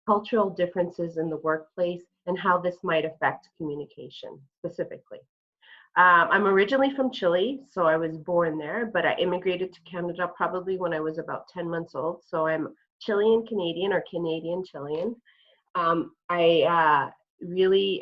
cultural differences in the workplace, and how this might affect communication specifically. I'm originally from Chile, so I was born there, but I immigrated to Canada probably when I was about 10 months old. So I'm Chilean Canadian or Canadian Chilean. I really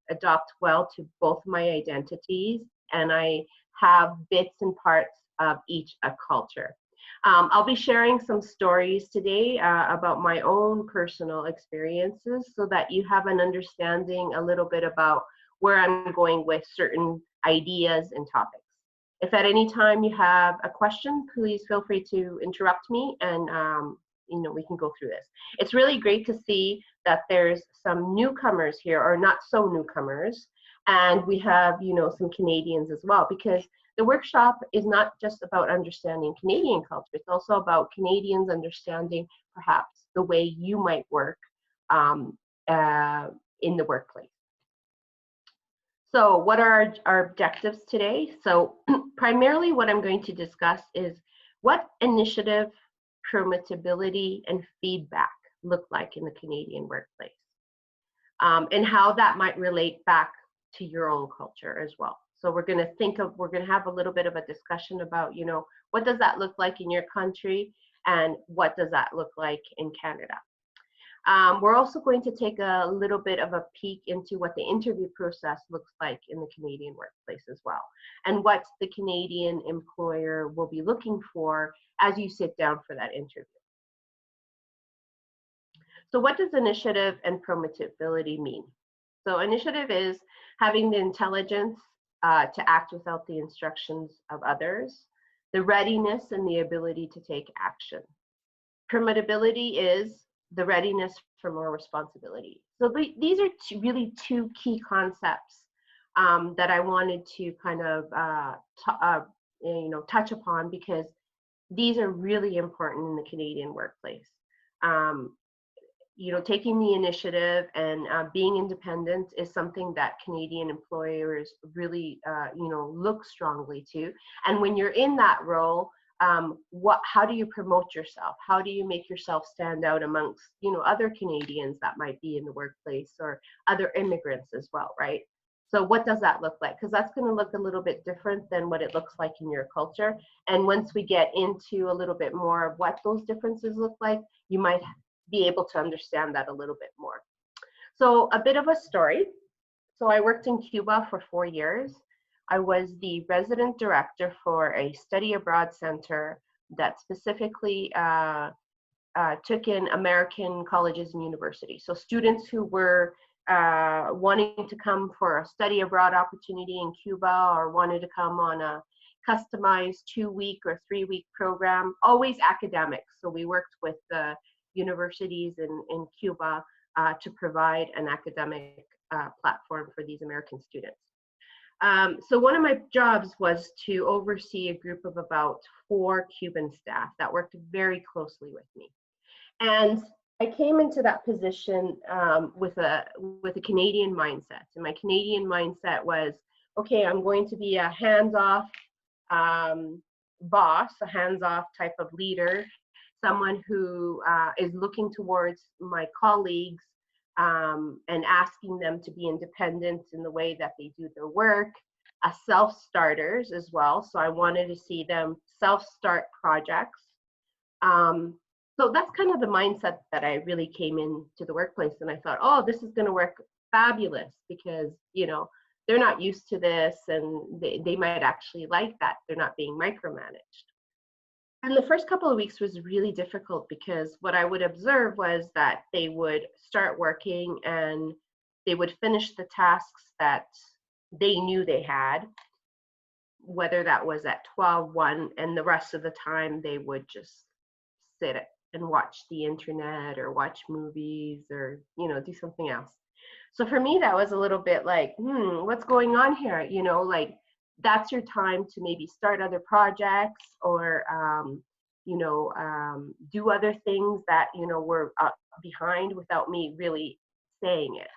adopt well to both my identities, and I have bits and parts of each culture. I'll be sharing some stories today about my own personal experiences so that you have an understanding a little bit about where I'm going with certain ideas and topics. If at any time you have a question, please feel free to interrupt me and we can go through this. It's really great to see that there's some newcomers here, or not so newcomers, and we have some Canadians as well, because the workshop is not just about understanding Canadian culture, it's also about Canadians understanding perhaps the way you might work in the workplace. So what are our objectives today? So primarily what I'm going to discuss is what initiative, promotability, and feedback look like in the Canadian workplace, and how that might relate back to your own culture as well. So we're going to have a little bit of a discussion about, what does that look like in your country, and what does that look like in Canada. We're also going to take a little bit of a peek into what the interview process looks like in the Canadian workplace as well, and what the Canadian employer will be looking for as you sit down for that interview. So what does initiative and promotability mean? So initiative is having the intelligence to act without the instructions of others, the readiness and the ability to take action. Promotability is the readiness for more responsibility. So these are really two key concepts that I wanted to kind of touch upon, because these are really important in the Canadian workplace. Taking the initiative and being independent is something that Canadian employers really, look strongly to. And when you're in that role, how do you promote yourself? How do you make yourself stand out amongst, other Canadians that might be in the workplace, or other immigrants as well, right? So what does that look like? Because that's going to look a little bit different than what it looks like in your culture. And once we get into a little bit more of what those differences look like, you might be able to understand that a little bit more. So a bit of a story. So I worked in Cuba for 4 years. I was the resident director for a study abroad center that specifically took in American colleges and universities. So students who were wanting to come for a study abroad opportunity in Cuba, or wanted to come on a customized 2-week or 3-week program, always academics. So we worked with the universities in Cuba to provide an academic platform for these American students. So one of my jobs was to oversee a group of about 4 Cuban staff that worked very closely with me. And I came into that position with a Canadian mindset. And my Canadian mindset was, okay, I'm going to be a hands-off boss, a hands-off type of leader, someone who is looking towards my colleagues and asking them to be independent in the way that they do their work, self-starters as well. So I wanted to see them self-start projects. So that's kind of the mindset that I really came into the workplace, and I thought, oh, this is going to work fabulous, because they're not used to this, and they might actually like that. They're not being micromanaged. And the first couple of weeks was really difficult, because what I would observe was that they would start working and they would finish the tasks that they knew they had, whether that was at 12:01, and the rest of the time they would just sit and watch the internet or watch movies or do something else. So for me, that was a little bit like, what's going on here? Like, that's your time to maybe start other projects, or do other things that were behind without me really saying it.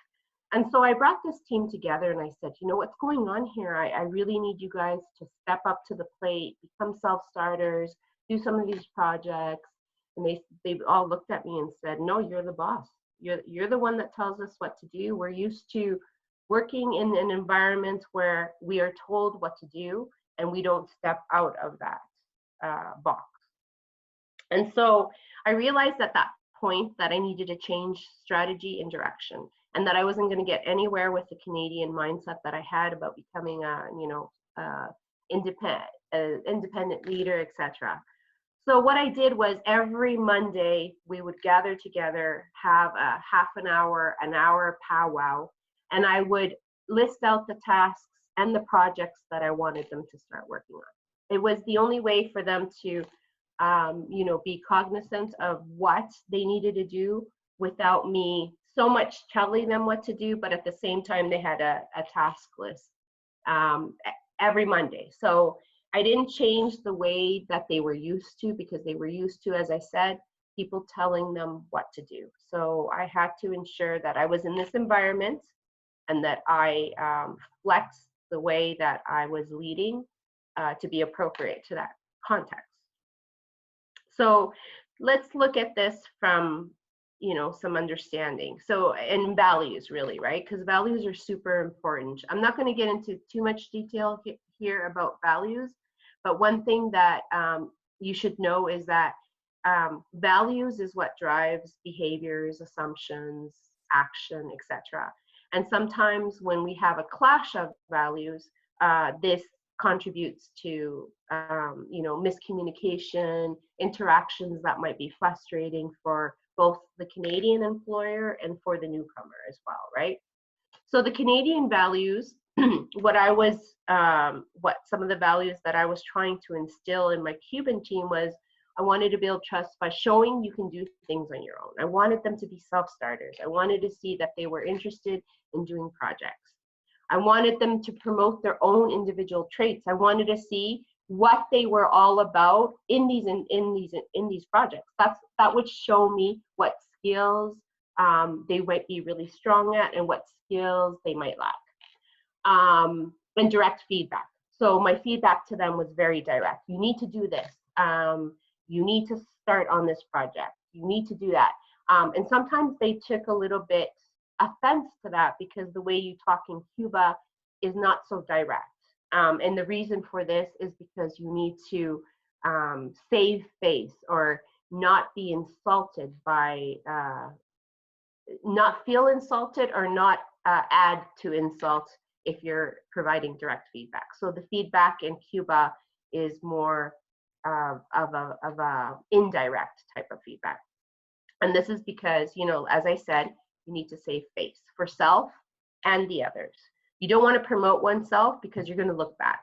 And so I brought this team together and I said, what's going on here? I really need you guys to step up to the plate, become self-starters, do some of these projects. And they all looked at me and said, no, you're the boss. You're the one that tells us what to do. We're used to working in an environment where we are told what to do and we don't step out of that box. And so I realized at that point that I needed to change strategy and direction, and that I wasn't going to get anywhere with the Canadian mindset that I had about becoming a, independent leader, etc. So what I did was every Monday we would gather together, have a half an hour powwow, and I would list out the tasks and the projects that I wanted them to start working on. It was the only way for them to be cognizant of what they needed to do without me so much telling them what to do, but at the same time they had a task list every Monday. So I didn't change the way that they were used to, because they were used to, as I said, people telling them what to do. So I had to ensure that I was in this environment and that I flexed the way that I was leading to be appropriate to that context. So let's look at this from, some understanding. So, and values really, right? Because values are super important. I'm not going to get into too much detail here about values, but one thing that you should know is that values is what drives behaviors, assumptions, action, etc. And sometimes when we have a clash of values, this contributes to miscommunication, interactions that might be frustrating for both the Canadian employer and for the newcomer as well, right? So the Canadian values, what some of the values that I was trying to instill in my Cuban team was, I wanted to build trust by showing you can do things on your own. I wanted them to be self-starters. I wanted to see that they were interested in doing projects. I wanted them to promote their own individual traits. I wanted to see what they were all about in these projects. That would show me what skills they might be really strong at and what skills they might lack. And direct feedback. So my feedback to them was very direct. You need to do this. You need to start on this project. You need to do that. And sometimes they took a little bit offense to that, because the way you talk in Cuba is not so direct. And the reason for this is because you need to save face or not be insulted by, not feel insulted or not add to insult if you're providing direct feedback. So the feedback in Cuba is more of a indirect type of feedback. And this is because, as I said, you need to save face for self and the others. You don't want to promote oneself because you're going to look bad,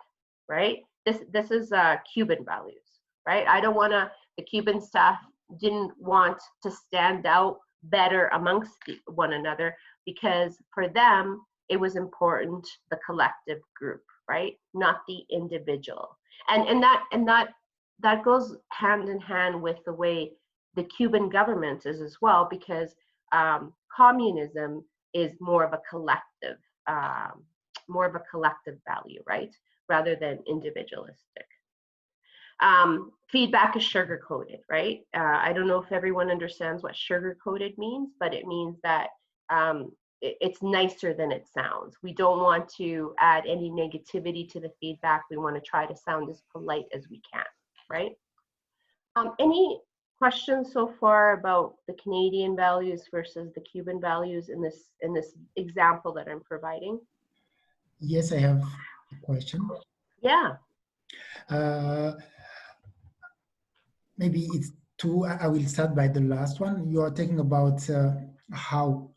right? This is Cuban values, right? I don't want to, the Cuban staff didn't want to stand out better amongst one another, because for them, it was important, the collective group, right? Not the individual. And that goes hand in hand with the way the Cuban government is as well, because communism is more of a collective value, right? Rather than individualistic. Feedback is sugar-coated, right? I don't know if everyone understands what sugar-coated means, but it means that it's nicer than it sounds. We don't want to add any negativity to the feedback. We want to try to sound as polite as we can, right? Any questions so far about the Canadian values versus the Cuban values in this example that I'm providing? Yes, I have a question. Yeah. Maybe it's two. I will start by the last one. You are talking about how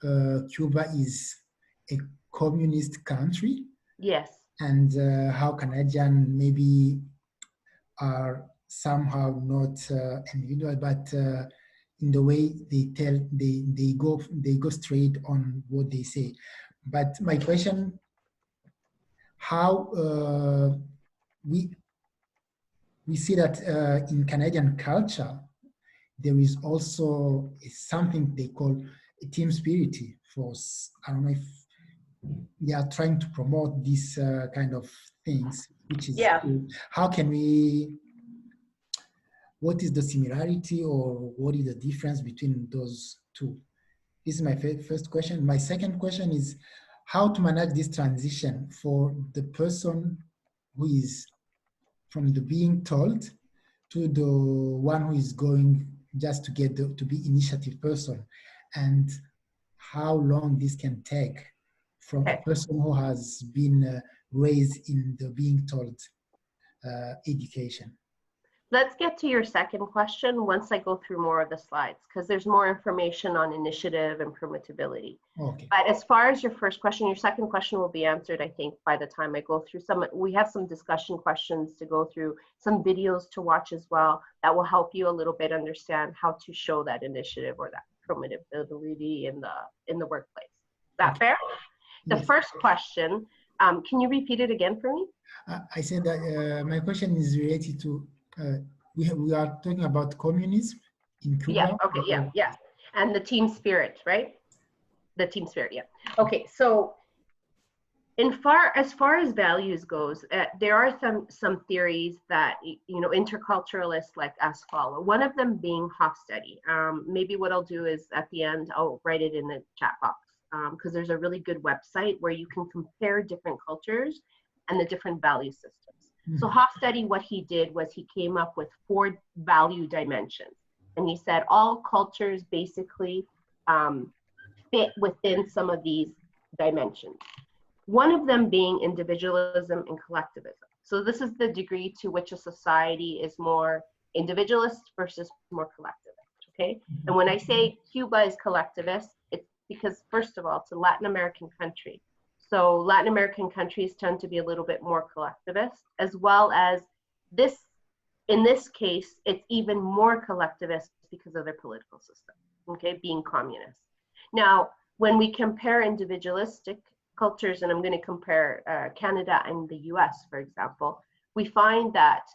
Cuba is a communist country. Yes. And how Canadian maybe are somehow not individual, but in the way they go straight on what they say. But my question, how we see that in Canadian culture, there is also something they call a team spirit. I don't know if they are trying to promote these kind of things, which is Yeah. cool. How can we what is the similarity or what is the difference between those two? This is my first question. My second question is how to manage this transition for the person who is from the being told to the one who is going just to get to be initiative person, and how long this can take from a Okay. person who has been raised in the being told education. Let's get to your second question once I go through more of the slides, because there's more information on initiative and permittability. Okay. But as far as your first question, your second question will be answered, I think, by the time I go through we have some discussion questions to go through, some videos to watch as well, that will help you a little bit understand how to show that initiative or that permittability in the workplace. Is that fair? The Yes. first question, can you repeat it again for me? I said that my question is related to, we are talking about communism in Cuba. Yeah, okay, yeah. And the team spirit, right? The team spirit, yeah. Okay, so as far as values goes, there are some theories that interculturalists like us follow. One of them being Hofstede. Maybe what I'll do is at the end I'll write it in the chat box, because there's a really good website where you can compare different cultures and the different value systems. Mm-hmm. So Hofstede, what he did was he came up with 4 value dimensions, and he said all cultures basically fit within some of these dimensions. One of them being individualism and collectivism. So this is the degree to which a society is more individualist versus more collectivist, okay? And when I say Cuba is collectivist, it's because, first of all, it's a Latin American country. So Latin American countries tend to be a little bit more collectivist, as well as in this case, it's even more collectivist because of their political system, okay, being communist. Now, when we compare individualistic cultures, and I'm going to compare Canada and the US, for example, we find that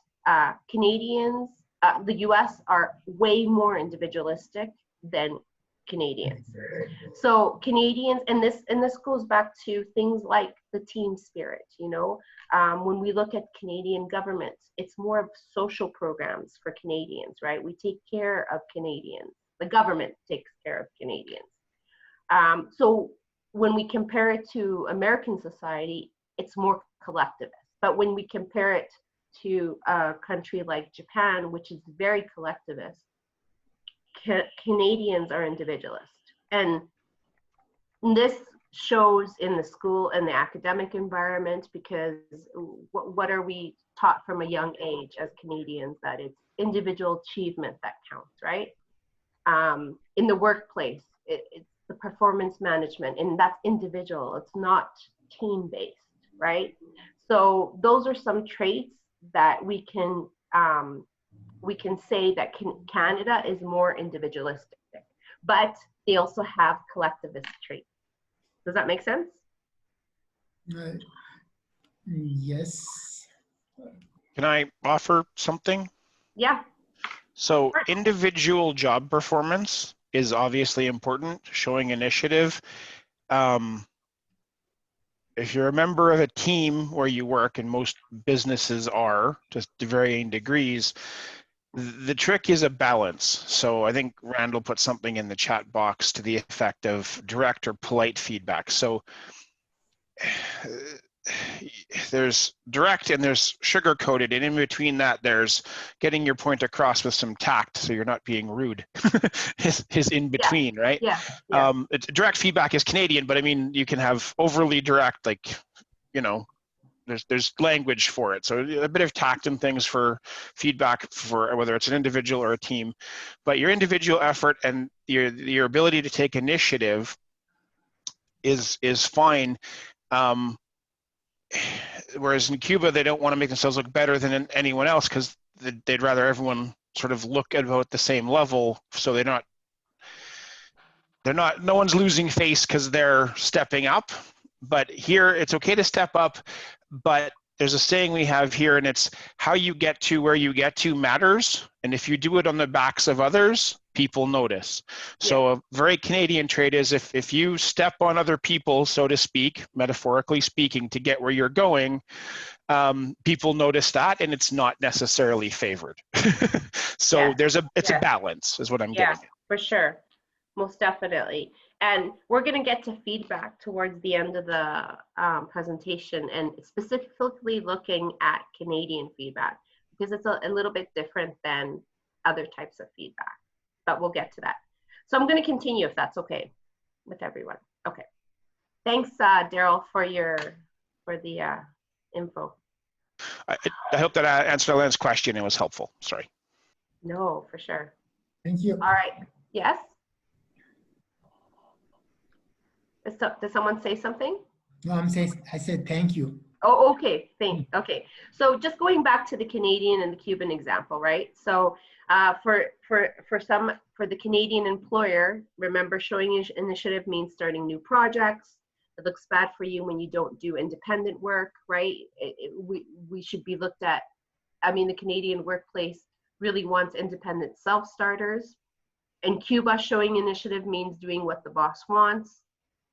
Canadians, the US are way more individualistic than Canadians. So Canadians, and this goes back to things like the team spirit, when we look at Canadian governments, it's more of social programs for Canadians, right? We take care of Canadians. The government takes care of Canadians. So when we compare it to American society, it's more collectivist. But when we compare it to a country like Japan, which is very collectivist, Canadians are individualist. And this shows in the school and the academic environment, because what are we taught from a young age as Canadians? That it's individual achievement that counts, right? In the workplace, it's the performance management, and that's individual. It's not team-based, right? So those are some traits that we can say that Canada is more individualistic, but they also have collectivist traits. Does that make sense? Yes. Can I offer something? Yeah. So individual job performance is obviously important, showing initiative. If you're a member of a team where you work, and most businesses are, to varying degrees, the trick is a balance. So I think Randall put something in the chat box to the effect of direct or polite feedback. So there's direct and there's sugar coated, and in between that there's getting your point across with some tact so you're not being rude. is in between, yeah. Right? Yeah. Direct feedback is Canadian, but I mean you can have overly direct, like, there's language for it. So a bit of tact and things for feedback, for whether it's an individual or a team. But your individual effort and your ability to take initiative is fine. Whereas in Cuba, they don't want to make themselves look better than anyone else, because they'd rather everyone sort of look at about the same level, so no one's losing face because they're stepping up. But here it's okay to step up, but there's a saying we have here, and it's how you get to where you get to matters. And if you do it on the backs of others, people notice. So a very Canadian trait is if you step on other people, so to speak, metaphorically speaking, to get where you're going, people notice that, and it's not necessarily favored. So it's a balance is what I'm getting at. For sure. Most definitely. And we're going to get to feedback towards the end of the presentation, and specifically looking at Canadian feedback, because it's a little bit different than other types of feedback, but we'll get to that. So I'm going to continue if that's okay with everyone. Okay. Thanks, Daryl, for the info. I hope that answered Elaine's question and was helpful. Sorry. No, for sure. Thank you. All right. Yes? Did someone say something? No, I said thank you. Oh, okay. Okay. So just going back to the Canadian and the Cuban example, right? So for the Canadian employer, remember, showing initiative means starting new projects. It looks bad for you when you don't do independent work, right? We should be looked at. I mean, the Canadian workplace really wants independent self-starters. In Cuba, showing initiative means doing what the boss wants.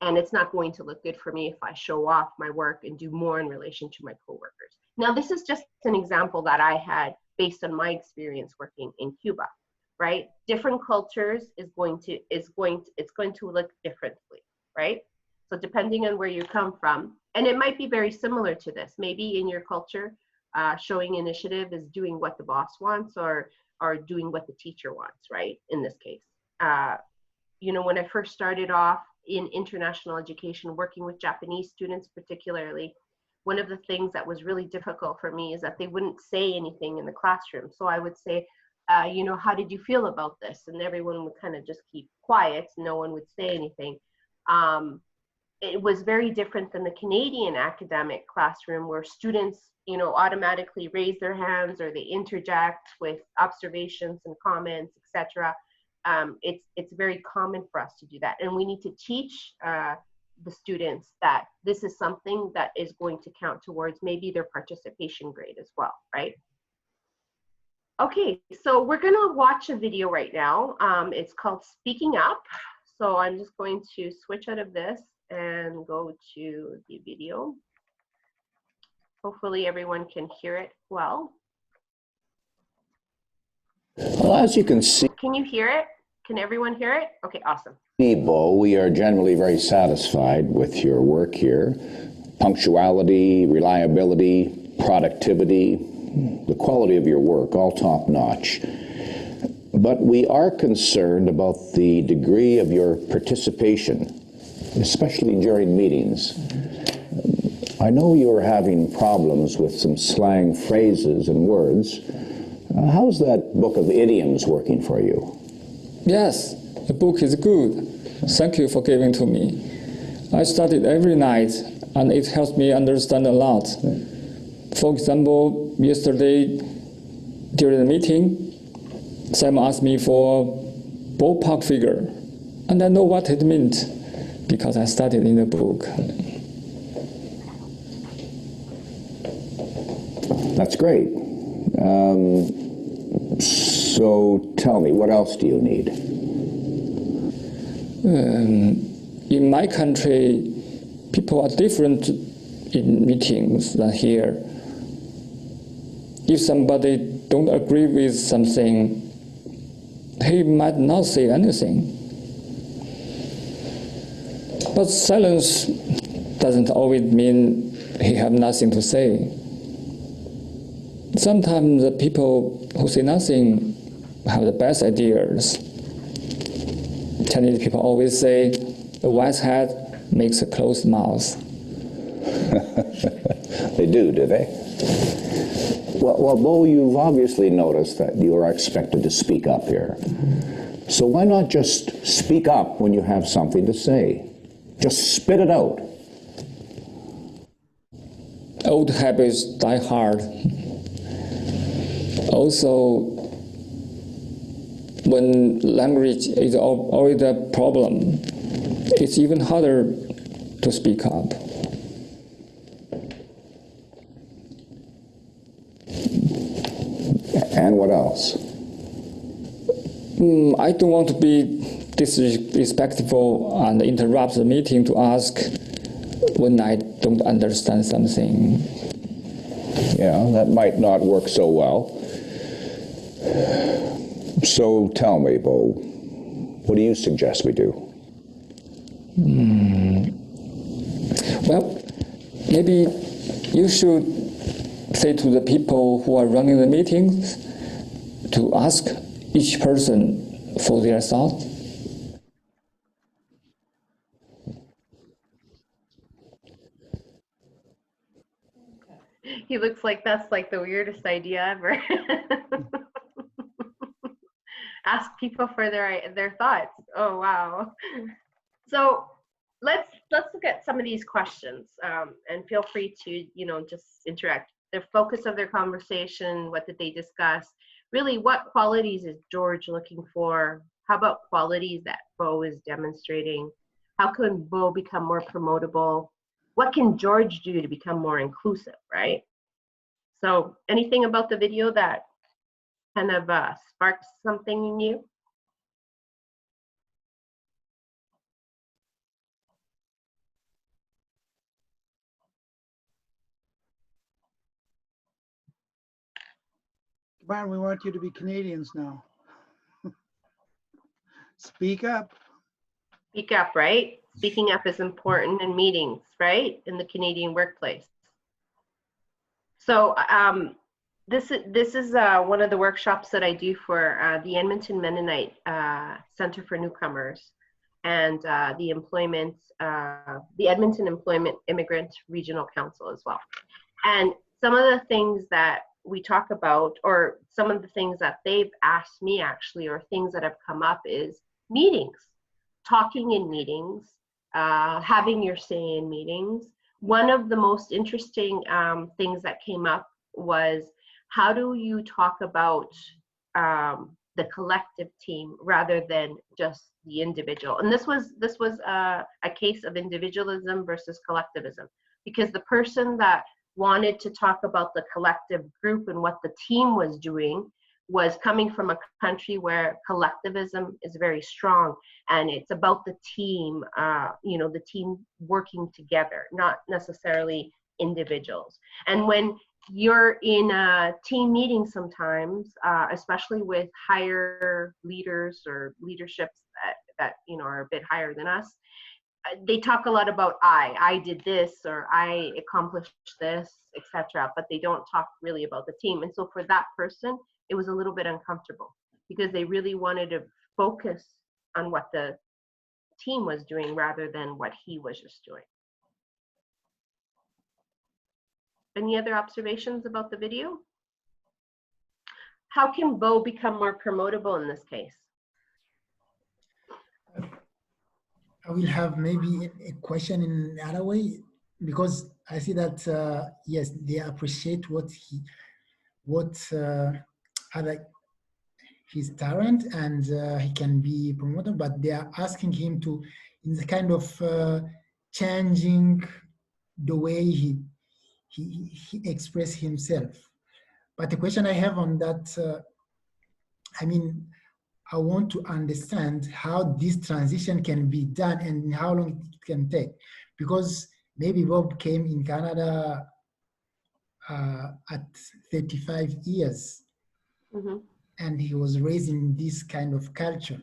And it's not going to look good for me if I show off my work and do more in relation to my coworkers. Now, this is just an example that I had based on my experience working in Cuba, right? Different cultures it's going to look differently, right? So depending on where you come from, and it might be very similar to this. Maybe in your culture, showing initiative is doing what the boss wants or doing what the teacher wants, right? In this case, when I first started off in international education, working with Japanese students particularly, one of the things that was really difficult for me is that they wouldn't say anything in the classroom. So I would say, how did you feel about this? And everyone would kind of just keep quiet. No one would say anything. It was very different than the Canadian academic classroom, where students, automatically raise their hands or they interject with observations and comments, etc. It's very common for us to do that, and we need to teach the students that this is something that is going to count towards maybe their participation grade as well, right? Okay, so we're gonna watch a video right now. It's called Speaking Up. So I'm just going to switch out of this and go to the video. Hopefully everyone can hear it well. Well, as you can see, can you hear it? Can everyone hear it? Okay, awesome. Bo, we are generally very satisfied with your work here. Punctuality, reliability, productivity, the quality of your work, all top notch. But we are concerned about the degree of your participation, especially during meetings. I know you're having problems with some slang phrases and words. How's that book of idioms working for you? Yes, the book is good. Thank you for giving to me. I study it every night, and it helps me understand a lot. For example, yesterday during the meeting, Sam asked me for ballpark figure, and I know what it meant because I studied in the book. That's great. So tell me, what else do you need? In my country, people are different in meetings than here. If somebody don't agree with something, he might not say anything. But silence doesn't always mean he have nothing to say. Sometimes the people who say nothing have the best ideas. Chinese people always say, a wise head makes a closed mouth. They do they? Well, Bo, you've obviously noticed that you are expected to speak up here. So why not just speak up when you have something to say? Just spit it out. Old habits die hard. Also, when language is already a problem, it's even harder to speak up. else? I don't want to be disrespectful and interrupt the meeting to ask when I don't understand something. Yeah, that might not work so well. So tell me, Bo, what do you suggest we do? Well, maybe you should say to the people who are running the meetings to ask each person for their thoughts. He looks like that's like the weirdest idea ever. Ask people for their thoughts. Oh wow. So let's look at some of these questions, and feel free to just interact. The focus of their conversation, what did they discuss? Really, what qualities is George looking for? How about qualities that Bo is demonstrating? How can Bo become more promotable? What can George do to become more inclusive, right? So anything about the video that kind of sparked something in you? Come on, we want you to be Canadians now. Speak up. Speak up, right? Speaking up is important in meetings, right? In the Canadian workplace. So this is one of the workshops that I do for the Edmonton Mennonite Center for Newcomers and the Edmonton Employment Immigrant Regional Council as well. And some of the things that we talk about, or some of the things that they've asked me actually, or things that have come up, is meetings, talking in meetings, having your say in meetings. One of the most interesting things that came up was, how do you talk about the collective team rather than just the individual? And this was a case of individualism versus collectivism, because the person that wanted to talk about the collective group and what the team was doing was coming from a country where collectivism is very strong, and it's about the team, the team working together, not necessarily individuals. And when you're in a team meeting sometimes, especially with higher leaders or leaderships that are a bit higher than us, they talk a lot about I did this, or I accomplished this, etc. But they don't talk really about the team. And so for that person, it was a little bit uncomfortable, because they really wanted to focus on what the team was doing rather than what he was just doing. Any other observations about the video? How can Bo become more promotable in this case? I will have maybe a question in another way, because I see that yes, they appreciate his talent, and he can be promoted, but they are asking him to, in the kind of changing the way he express himself. But the question I have on that, I want to understand how this transition can be done and how long it can take. Because maybe Bob came in Canada at 35 years, Mm-hmm. and he was raised in this kind of culture.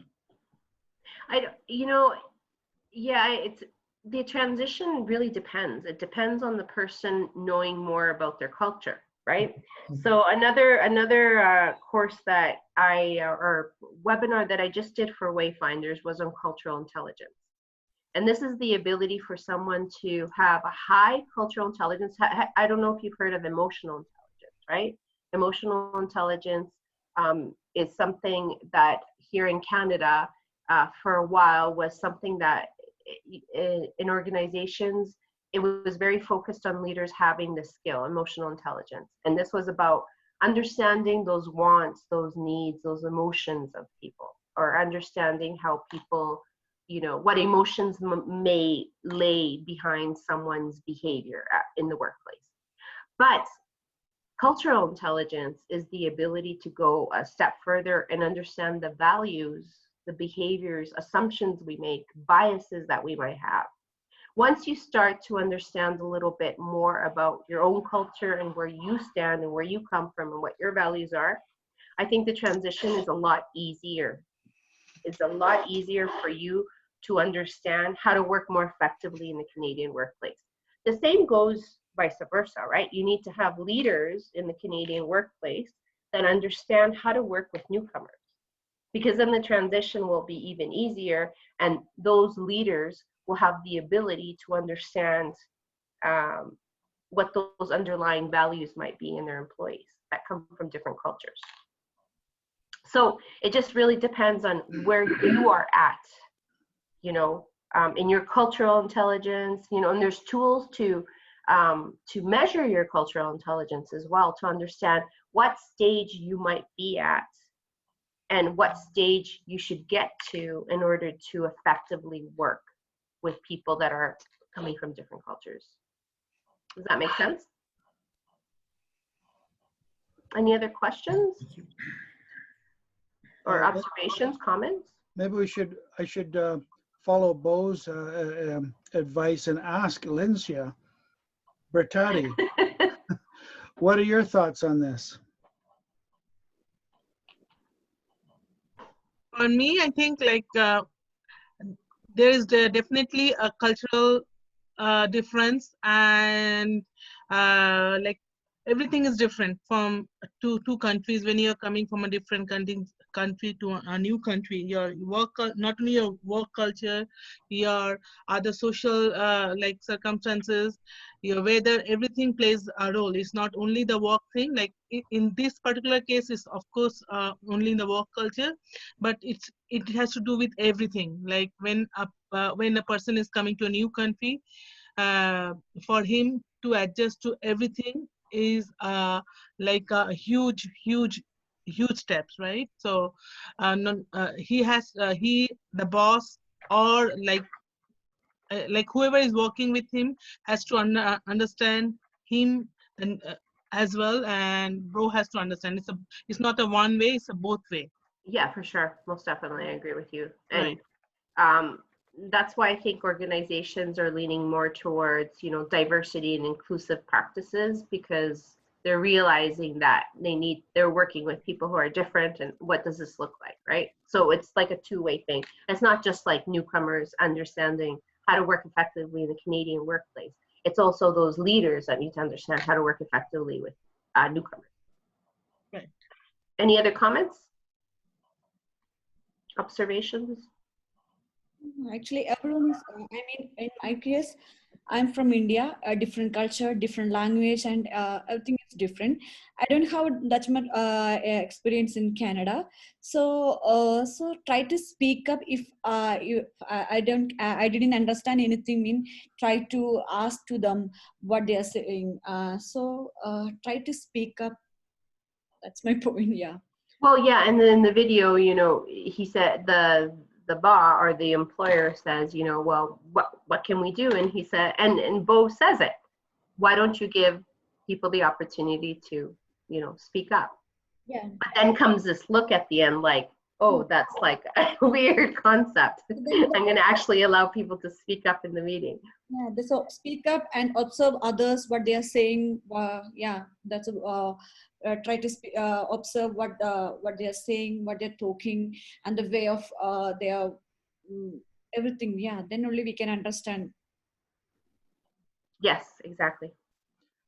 The transition really depends. It depends on the person knowing more about their culture, right? Okay. So another course that or webinar that I just did for Wayfinders was on cultural intelligence. And this is the ability for someone to have a high cultural intelligence. I don't know if you've heard of emotional intelligence, right? Emotional intelligence is something that here in Canada for a while was something that in organizations, it was very focused on leaders having this skill, emotional intelligence. And this was about understanding those wants, those needs, those emotions of people, or understanding how people, what emotions may lay behind someone's behavior in the workplace. But Cultural intelligence is the ability to go a step further and understand the values, the behaviors, assumptions we make, biases that we might have. Once you start to understand a little bit more about your own culture and where you stand and where you come from and what your values are, I think the transition is a lot easier. It's a lot easier for you to understand how to work more effectively in the Canadian workplace. The same goes vice versa, right? You need to have leaders in the Canadian workplace that understand how to work with newcomers, because then the transition will be even easier, and those leaders will have the ability to understand what those underlying values might be in their employees that come from different cultures. So it just really depends on where you are at, you know, in your cultural intelligence, you know, and there's tools to measure your cultural intelligence as well, to understand what stage you might be at and what stage you should get to in order to effectively work with people that are coming from different cultures. Does that make sense? Any other questions or observations, comments? Maybe I should follow Bo's advice and ask Litzy, Bertati, what are your thoughts on this? On me, I think like there is definitely a cultural difference, and like everything is different from two countries. When you're coming from a different country to a new country, your work, not only your work culture, your other social like circumstances, your weather, everything plays a role. It's not only the work thing. Like in this particular case, it's of course only in the work culture, but it has to do with everything. Like when a person is coming to a new country, for him to adjust to everything is like a huge steps, right? So the boss, or like whoever is working with him has to understand him, and as well, and bro has to understand. It's not a one way, it's a both way. Yeah, for sure, most definitely, I agree with you. And Right. That's why I think organizations are leaning more towards, you know, diversity and inclusive practices, because they're realizing that they're working with people who are different, and what does this look like, right? So it's like a two-way thing. It's not just like newcomers understanding how to work effectively in the Canadian workplace. It's also those leaders that need to understand how to work effectively with newcomers. Right. Any other comments? Observations? Actually, everyone is, I mean, in my case, I'm from India, a different culture, different language, and everything is different. I don't have that much experience in Canada. So, so try to speak up if I didn't understand anything. Mean, try to ask to them what they are saying. So, try to speak up. That's my point, yeah. Well, yeah, and then in the video, you know, he said the bar or the employer says, you know, well, what can we do? And he said, and Bo says it, why don't you give people the opportunity to, you know, speak up? Yeah. But then comes this look at the end, like, oh, that's like a weird concept. I'm going to actually allow people to speak up in the meeting. Yeah, so speak up and observe others, what they are saying. Yeah, that's try to observe what they are saying, what they're talking, and the way of their everything. Yeah, then only we can understand. Yes, exactly.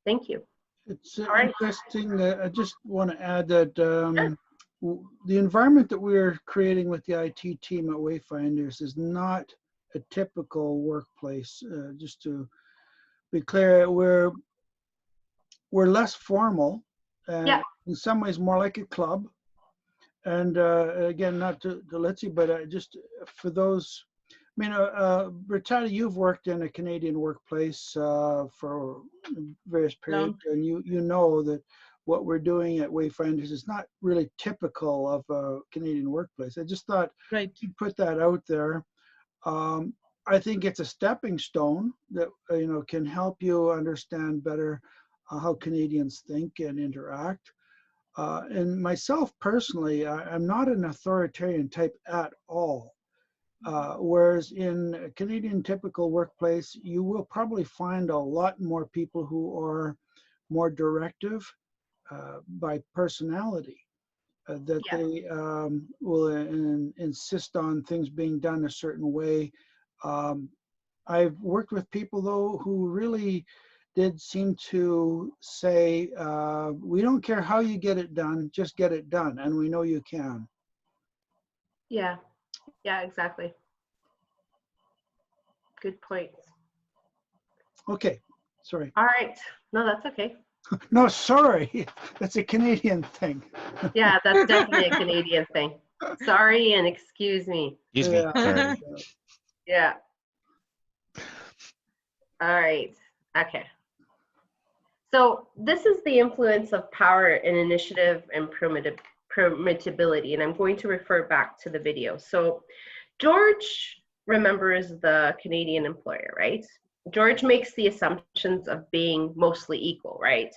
Thank you. It's interesting. I just want to add that the environment that we're creating with the IT team at Wayfinders is not a typical workplace. Just to be clear, we're less formal, and in some ways more like a club. And again, not to Litzy, but just for those. I mean, Bertati, you've worked in a Canadian workplace for various periods, and you know that what we're doing at Wayfinders is not really typical of a Canadian workplace. I just thought to put that out there. I think it's a stepping stone that you know can help you understand better how Canadians think and interact. And myself personally, I'm not an authoritarian type at all. Whereas in a Canadian typical workplace, you will probably find a lot more people who are more directive by personality, that Yeah. they will insist on things being done a certain way. I've worked with people though who really did seem to say, we don't care how you get it done, just get it done, and we know you can. Yeah. Yeah, exactly. Good points. Okay, sorry. All right. No, that's okay. No, sorry, that's a Canadian thing. Yeah, that's definitely a Canadian thing. Sorry and excuse me. Excuse me. Yeah. Sorry. Yeah. All right. Okay. So this is the influence of power and initiative and permittability, and I'm going to refer back to the video. So George remembers the Canadian employer, right? George makes the assumptions of being mostly equal, right?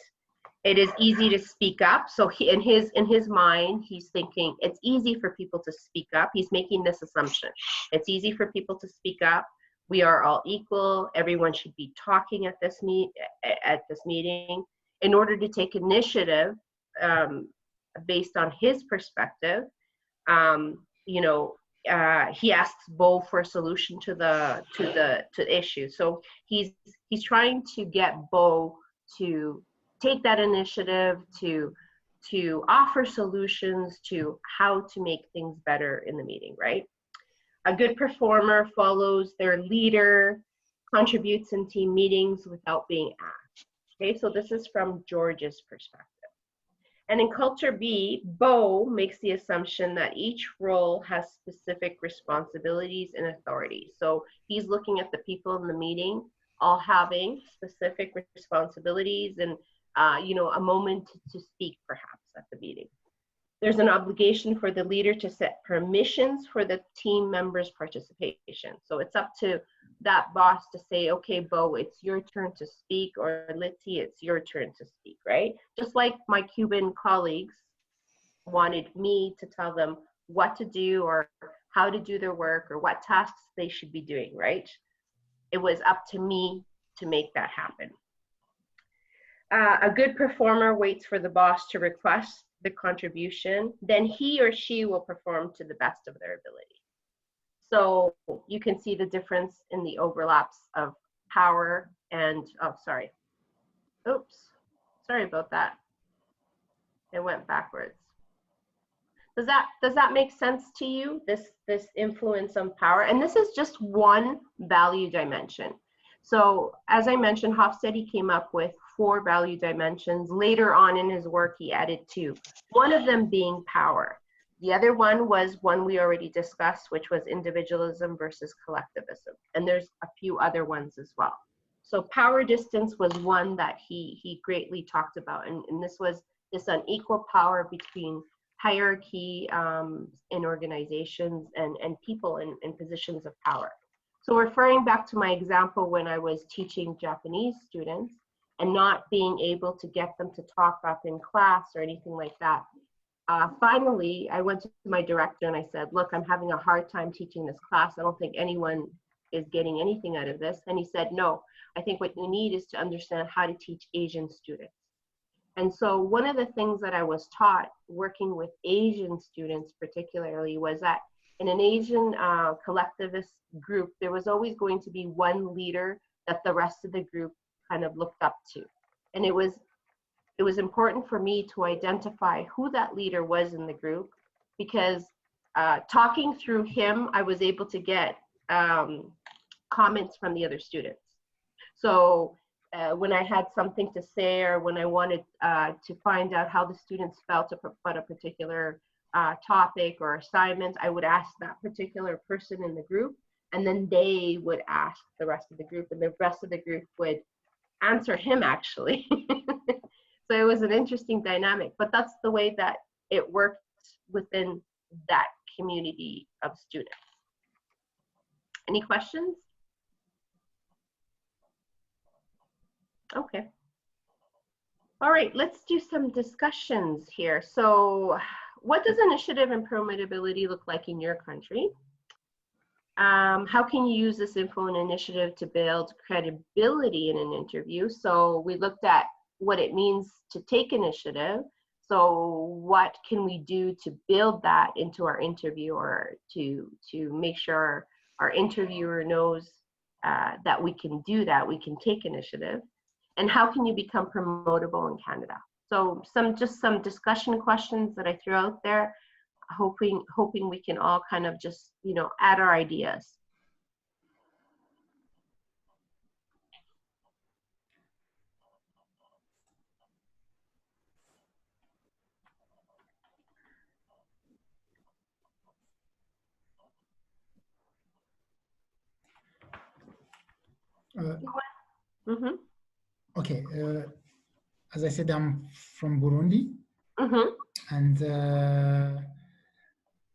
It is easy to speak up. So he, in his mind, he's thinking it's easy for people to speak up. He's making this assumption. It's easy for people to speak up. We are all equal. Everyone should be talking at this meeting. In order to take initiative, based on his perspective, you know, he asks Bo for a solution to the issue. So he's trying to get Bo to take that initiative to offer solutions to how to make things better in the meeting, right? A good performer follows their leader, contributes in team meetings without being asked. Okay, so this is from George's perspective. And in culture B, Bo makes the assumption that each role has specific responsibilities and authorities. So he's looking at the people in the meeting all having specific responsibilities and you know, a moment to speak perhaps at the meeting. There's an obligation for the leader to set permissions for the team members' participation. So it's up to that boss to say, okay, Bo, it's your turn to speak, or Litzy, it's your turn to speak, right? Just like my Cuban colleagues wanted me to tell them what to do or how to do their work or what tasks they should be doing, right? It was up to me to make that happen. A good performer waits for the boss to request the contribution, then he or she will perform to the best of their ability. So you can see the difference in the overlaps of power and, oh, sorry. Oops, sorry about that. It went backwards. Does that make sense to you, this influence on power? And this is just one value dimension. So as I mentioned, Hofstede came up with 4 value dimensions. Later on in his work, he added 2. One of them being power. The other one was one we already discussed, which was individualism versus collectivism. And there's a few other ones as well. So power distance was one that he greatly talked about. And this was this unequal power between hierarchy in organizations and people in positions of power. So referring back to my example when I was teaching Japanese students and not being able to get them to talk up in class or anything like that, finally, I went to my director and I said, look, I'm having a hard time teaching this class. I don't think anyone is getting anything out of this. And he said, no, I think what you need is to understand how to teach Asian students. And so one of the things that I was taught working with Asian students particularly was that in an Asian collectivist group, there was always going to be one leader that the rest of the group kind of looked up to. And it was important for me to identify who that leader was in the group, because talking through him, I was able to get comments from the other students. So when I had something to say or when I wanted to find out how the students felt about a particular topic or assignment, I would ask that particular person in the group, and then they would ask the rest of the group, and the rest of the group would answer him actually. So it was an interesting dynamic, but that's the way that it worked within that community of students. Any questions? Okay. All right, let's do some discussions here. So what does initiative and promotability look like in your country? How can you use this info and initiative to build credibility in an interview? So we looked at what it means to take initiative. So what can we do to build that into our interview, or to make sure our interviewer knows that we can do that, we can take initiative? And how can you become promotable in Canada? So just some discussion questions that I threw out there, hoping we can all kind of just, you know, add our ideas. Mm-hmm. Okay, as I said, I'm from Burundi, Mm-hmm. and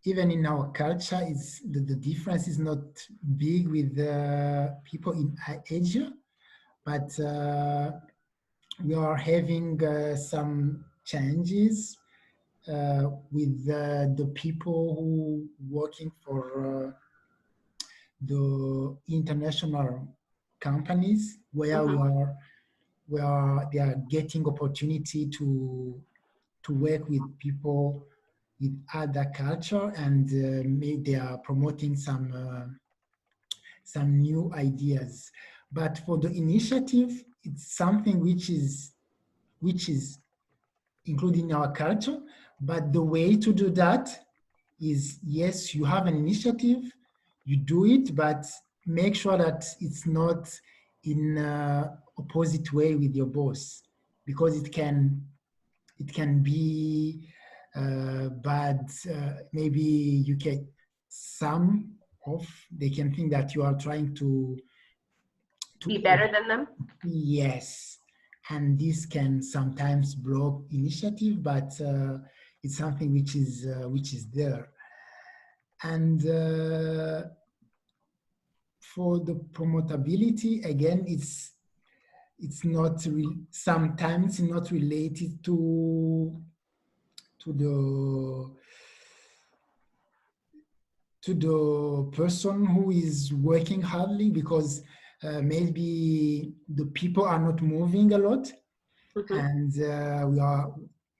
even in our culture, it's the difference is not big with people in Asia, but we are having some changes with the people who working for the international companies, where Mm-hmm. where they are getting opportunity to work with people with other culture, and they are promoting some new ideas. But for the initiative, it's something which is including our culture. But the way to do that is, yes, you have an initiative, you do it, but make sure that it's not in opposite way with your boss, because it can be bad. Maybe you can, some of they can think that you are trying to Be better than them. yes, and this can sometimes block initiative, but it's something which is there. And for the promotability, again, it's not sometimes not related to the person who is working hardly, because maybe the people are not moving a lot, Mm-hmm. and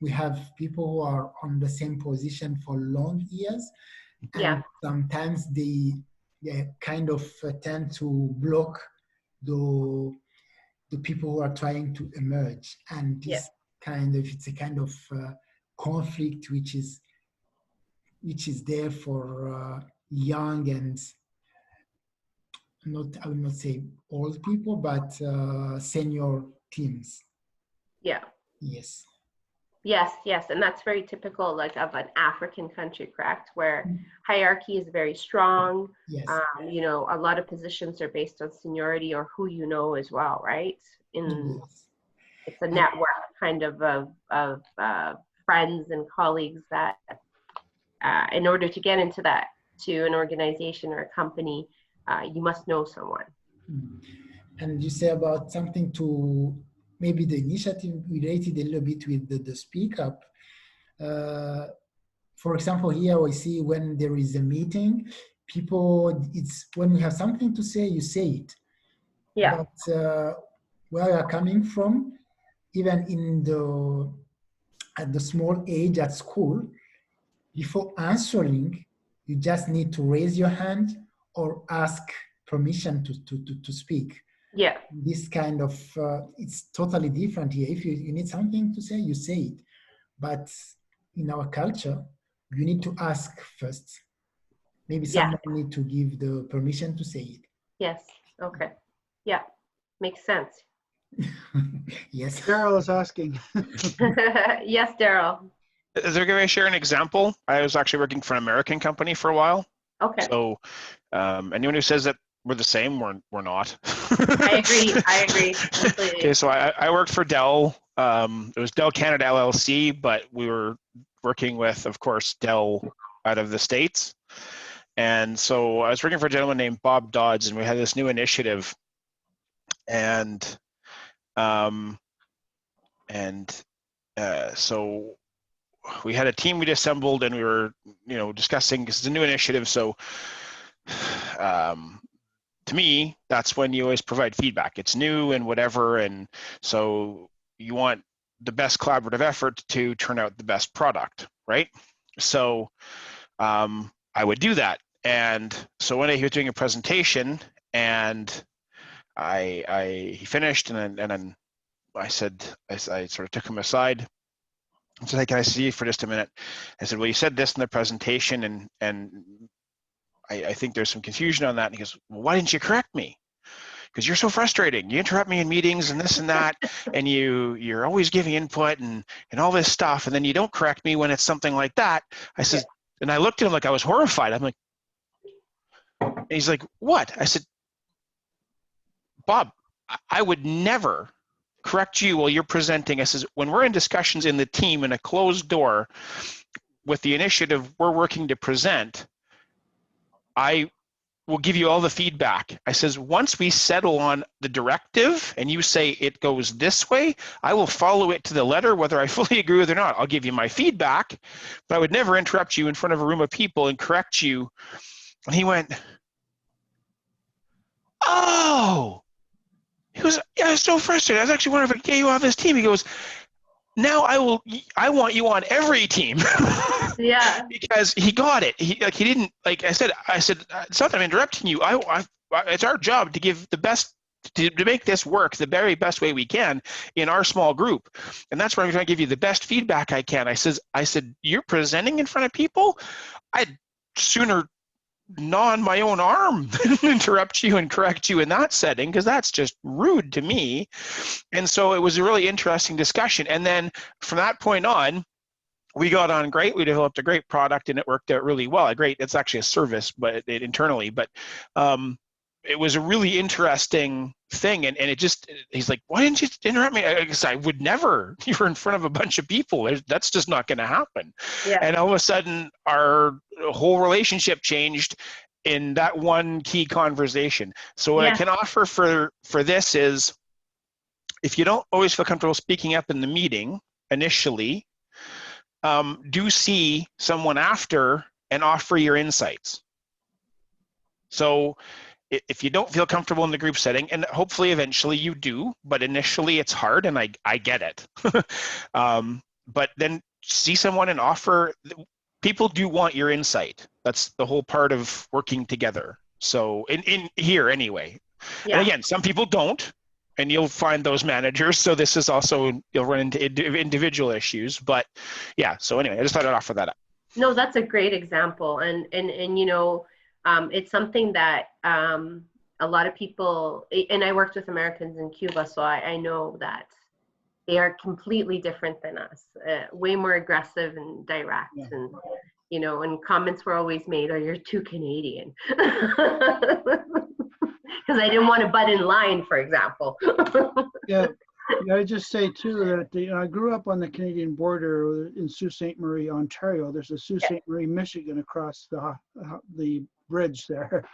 we have people who are on the same position for long years, Yeah. and sometimes they kind of tend to block the people who are trying to emerge, and Yeah. this it's a kind of conflict which is there for young and not, I will not say old people, but senior teams. Yeah. Yes. Yes, and that's very typical, like, of an African country, correct? Where hierarchy is very strong. Yes. You know, a lot of positions are based on seniority or who you know as well, right? Yes. It's a network kind of friends and colleagues that, in order to get into to an organization or a company, you must know someone. And you say about something to maybe the initiative related a little bit with the speak up. For example, here we see when there is a meeting, people, it's when you have something to say, you say it. Yeah. But where you are coming from, even at the small age at school, before answering, you just need to raise your hand or ask permission to speak. Yeah. This kind of, it's totally different here. If you need something to say, you say it. But in our culture, you need to ask first. Maybe someone need to give the permission to say it. Yes. Okay. Yeah. Makes sense. Yes. Daryl is asking. Yes, Daryl. Is there a way to share an example? I was actually working for an American company for a while. Okay. So anyone who says that we're the same, we're not. I agree completely. Okay, so I worked for Dell. It was Dell Canada LLC, but we were working with, of course, Dell out of the States. And so I was working for a gentleman named Bob Dodds, and we had this new initiative. And So we had a team we'd assembled, and we were, discussing, this is a new initiative. So to me, that's when you always provide feedback. It's new and whatever. And so you want the best collaborative effort to turn out the best product, right? So I would do that. And so one day he was doing a presentation, and he finished, and then I sort of took him aside and said, "Hey, can I see you for just a minute?" I said, "Well, you said this in the presentation, and I think there's some confusion on that." And he goes, "Well, why didn't you correct me? Because you're so frustrating. You interrupt me in meetings and this and that, and you're always giving input and all this stuff, and then you don't correct me when it's something like that." I said, and I looked at him like I was horrified. I'm like, and he's like, "What?" I said, "Bob, I would never correct you while you're presenting." I says, "When we're in discussions in the team in a closed door with the initiative we're working to present, I will give you all the feedback." I says, "Once we settle on the directive and you say it goes this way, I will follow it to the letter, whether I fully agree with it or not. I'll give you my feedback, but I would never interrupt you in front of a room of people and correct you." And he went, "Oh." He goes, "Yeah, I was so frustrated. I was actually wondering if I could get you off this team." He goes, "Now I want you on every team." Yeah. Because he got it. He didn't, like I said, "It's not that I'm interrupting you. It's our job to give the best, to make this work the very best way we can in our small group. And that's where I'm trying to give you the best feedback I can." I said, "You're presenting in front of people? I'd sooner gnaw on my own arm than interrupt you and correct you in that setting, because that's just rude to me." And so it was a really interesting discussion. And then from that point on, we got on great. We developed a great product, and it worked out really well. It's actually a service, but internally. But it was a really interesting thing. And he's like, "Why didn't you interrupt me?" I guess I would never. You're in front of a bunch of people. That's just not going to happen. Yeah. And all of a sudden, our whole relationship changed in that one key conversation. So what I can offer for this is, if you don't always feel comfortable speaking up in the meeting initially, do see someone after and offer your insights. So if you don't feel comfortable in the group setting, and hopefully eventually you do, but initially it's hard, and I get it. But then see someone and offer. People do want your insight. That's the whole part of working together. So in here anyway. Yeah. And again, some people don't, and you'll find those managers. So this is also, you'll run into individual issues. But yeah, so anyway, I just thought I'd offer that up. No, that's a great example. And it's something that a lot of people, and I worked with Americans in Cuba, so I know that they are completely different than us, way more aggressive and direct. And and comments were always made, "Oh, you're too Canadian." Because I didn't want to butt in line, for example. Yeah, I just say too that I grew up on the Canadian border in Sault Ste. Marie, Ontario. There's a Sault Ste. Marie, Michigan across the bridge there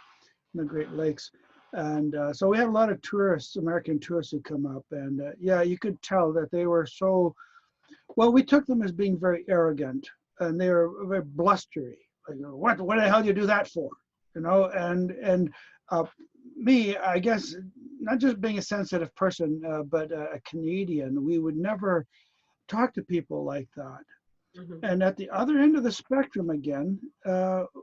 in the Great Lakes. And so we had a lot of tourists, American tourists, who come up. And you could tell that they were so, well, we took them as being very arrogant, and they were very blustery. Like, what the hell do you do that for? And me, I guess, not just being a sensitive person, but a Canadian, we would never talk to people like that. Mm-hmm. And at the other end of the spectrum, again,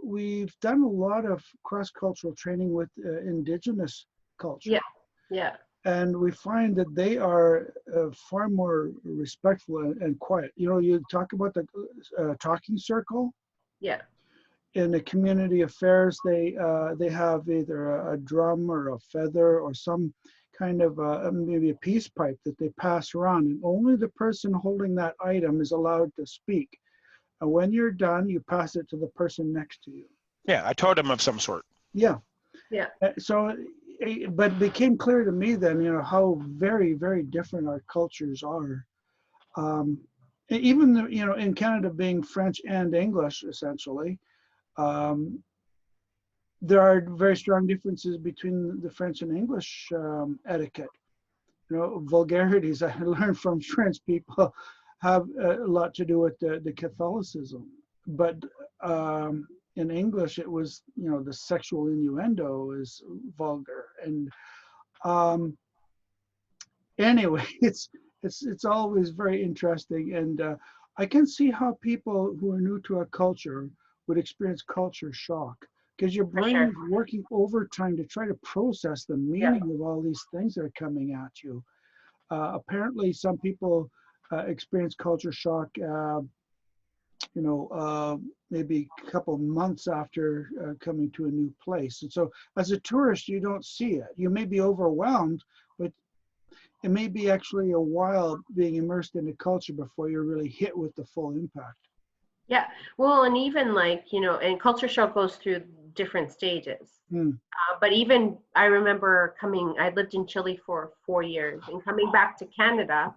we've done a lot of cross-cultural training with Indigenous culture. Yeah, yeah. And we find that they are far more respectful and quiet. You talk about the talking circle. Yeah. In the community affairs, they have either a drum or a feather or some kind of maybe a peace pipe that they pass around, and only the person holding that item is allowed to speak. And when you're done, you pass it to the person next to you. Yeah, a totem of some sort. Yeah. Yeah. So, but it became clear to me then, how very, very different our cultures are. Even in Canada, being French and English essentially. There are very strong differences between the French and English etiquette. vulgarities I learned from French people have a lot to do with the Catholicism. But in English, it was, the sexual innuendo is vulgar. And anyway, it's always very interesting. And I can see how people who are new to a culture would experience culture shock, because your brain is working overtime to try to process the meaning of all these things that are coming at you. Apparently, some people experience culture shock, maybe a couple months after coming to a new place. And so as a tourist, you don't see it. You may be overwhelmed, but it may be actually a while being immersed in the culture before you're really hit with the full impact. Yeah, well, and even and culture shock goes through different stages. But even I remember I lived in Chile for 4 years, and coming back to Canada,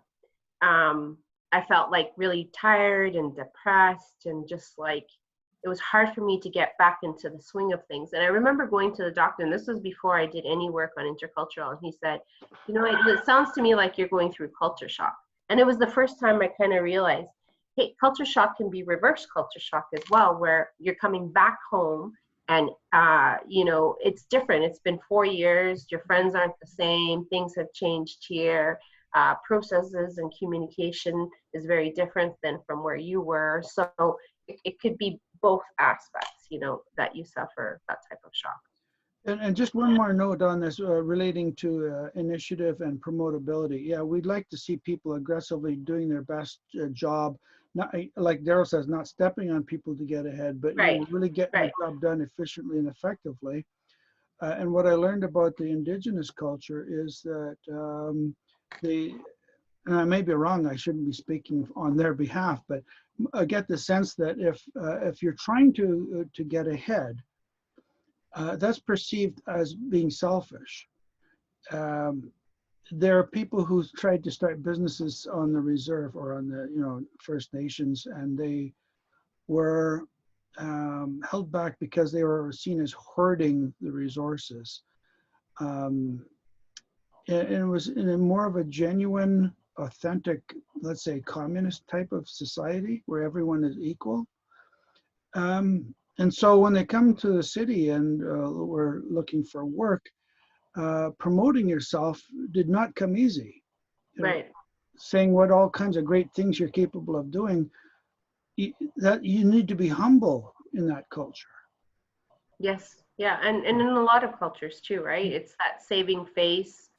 I felt like really tired and depressed, and just like it was hard for me to get back into the swing of things. And I remember going to the doctor, and this was before I did any work on intercultural, and he said, it sounds to me like you're going through culture shock. And it was the first time I kind of realized, hey, culture shock can be reverse culture shock as well, where you're coming back home and, it's different. It's been 4 years, your friends aren't the same, things have changed here. Processes and communication is very different than from where you were. So it could be both aspects, that you suffer that type of shock. And just one more note on this relating to initiative and promotability. Yeah, we'd like to see people aggressively doing their best job, not like Daryl says, not stepping on people to get ahead, but really getting the job done efficiently and effectively. And what I learned about the Indigenous culture is that and I may be wrong, I shouldn't be speaking on their behalf, but I get the sense that if you're trying to get ahead, that's perceived as being selfish. There are people who tried to start businesses on the reserve or on the First Nations, and they were held back because they were seen as hoarding the resources. And it was in a more of a genuine, authentic, let's say, communist type of society where everyone is equal. And so when they come to the city and were looking for work, promoting yourself did not come easy. Saying what all kinds of great things you're capable of doing, that you need to be humble in that culture. Yes, yeah, and in a lot of cultures too, right? It's that saving face,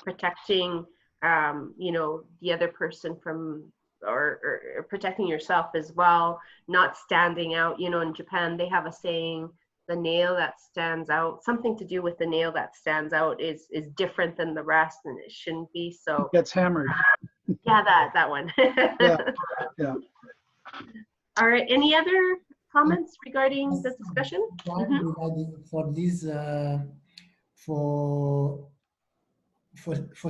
protecting, the other person from, or protecting yourself as well, not standing out. In Japan, they have a saying, the nail that stands out, something to do with the nail that stands out is different than the rest, and it shouldn't be. So it gets hammered. Yeah, that one. Yeah. All right, any other comments regarding this discussion? For this, for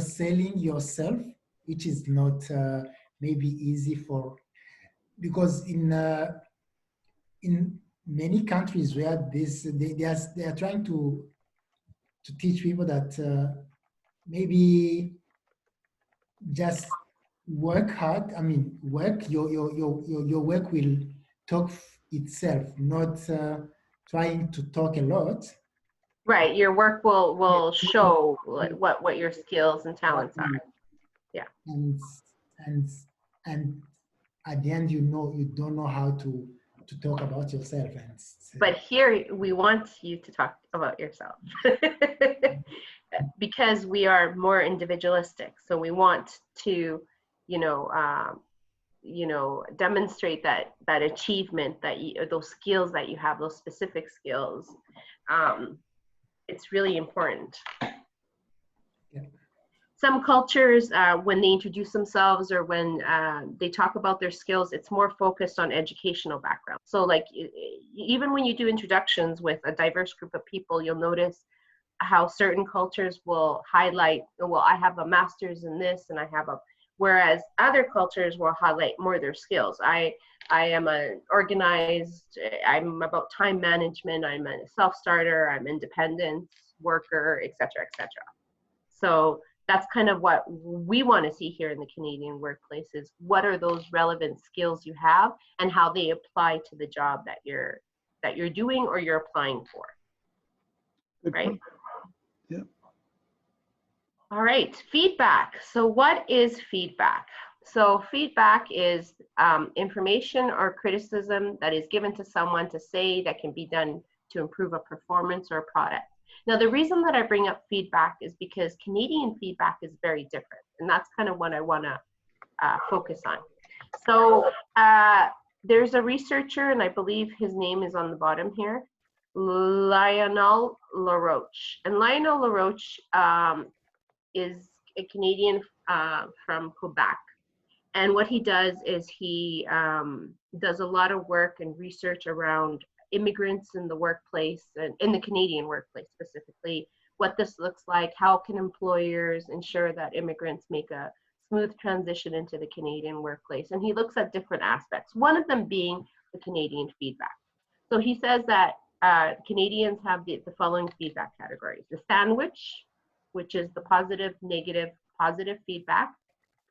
selling yourself, which is not maybe easy because in many countries where they are trying to teach people that maybe just work hard. I mean, your work will talk itself, not trying to talk a lot. Right, your work will show what your skills and talents are. Yeah. And at the end, you don't know how to talk about yourself. But here we want you to talk about yourself because we are more individualistic. So we want to, demonstrate that achievement, those skills that you have, those specific skills. It's really important. Yeah. Some cultures, when they introduce themselves or when they talk about their skills, it's more focused on educational background. So like, even when you do introductions with a diverse group of people, you'll notice how certain cultures will highlight, well, I have a master's in this and I have whereas other cultures will highlight more their skills. I am organized, I'm about time management, I'm a self-starter, I'm independent worker, etc., etc. So that's kind of what we want to see here in the Canadian workplace is what are those relevant skills you have and how they apply to the job that you're doing or you're applying for. Good right? point. Yeah. All right, feedback. So what is feedback? So feedback is information or criticism that is given to someone to say that can be done to improve a performance or a product. Now, the reason that I bring up feedback is because Canadian feedback is very different, and that's kind of what I want to focus on. So there's a researcher, and I believe his name is on the bottom here, Lionel LaRoche. And Lionel LaRoche is a Canadian from Quebec. And what he does is he does a lot of work and research around immigrants in the workplace, and in the Canadian workplace specifically, what this looks like, how can employers ensure that immigrants make a smooth transition into the Canadian workplace. And he looks at different aspects, one of them being the Canadian feedback. So he says that Canadians have the following feedback categories: the sandwich, which is the positive, negative, positive feedback;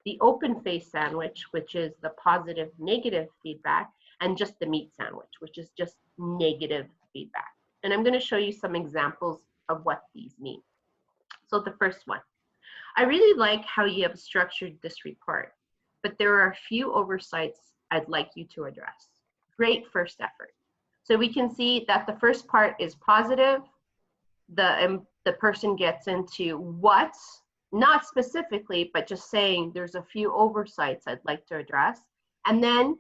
the open face sandwich, which is the positive, negative feedback; and just the meat sandwich, which is just negative feedback. And I'm going to show you some examples of what these mean. So the first one, I really like how you have structured this report, but there are a few oversights I'd like you to address. Great first effort. So we can see that the first part is positive. The person gets into what, not specifically, but just saying there's a few oversights I'd like to address. And then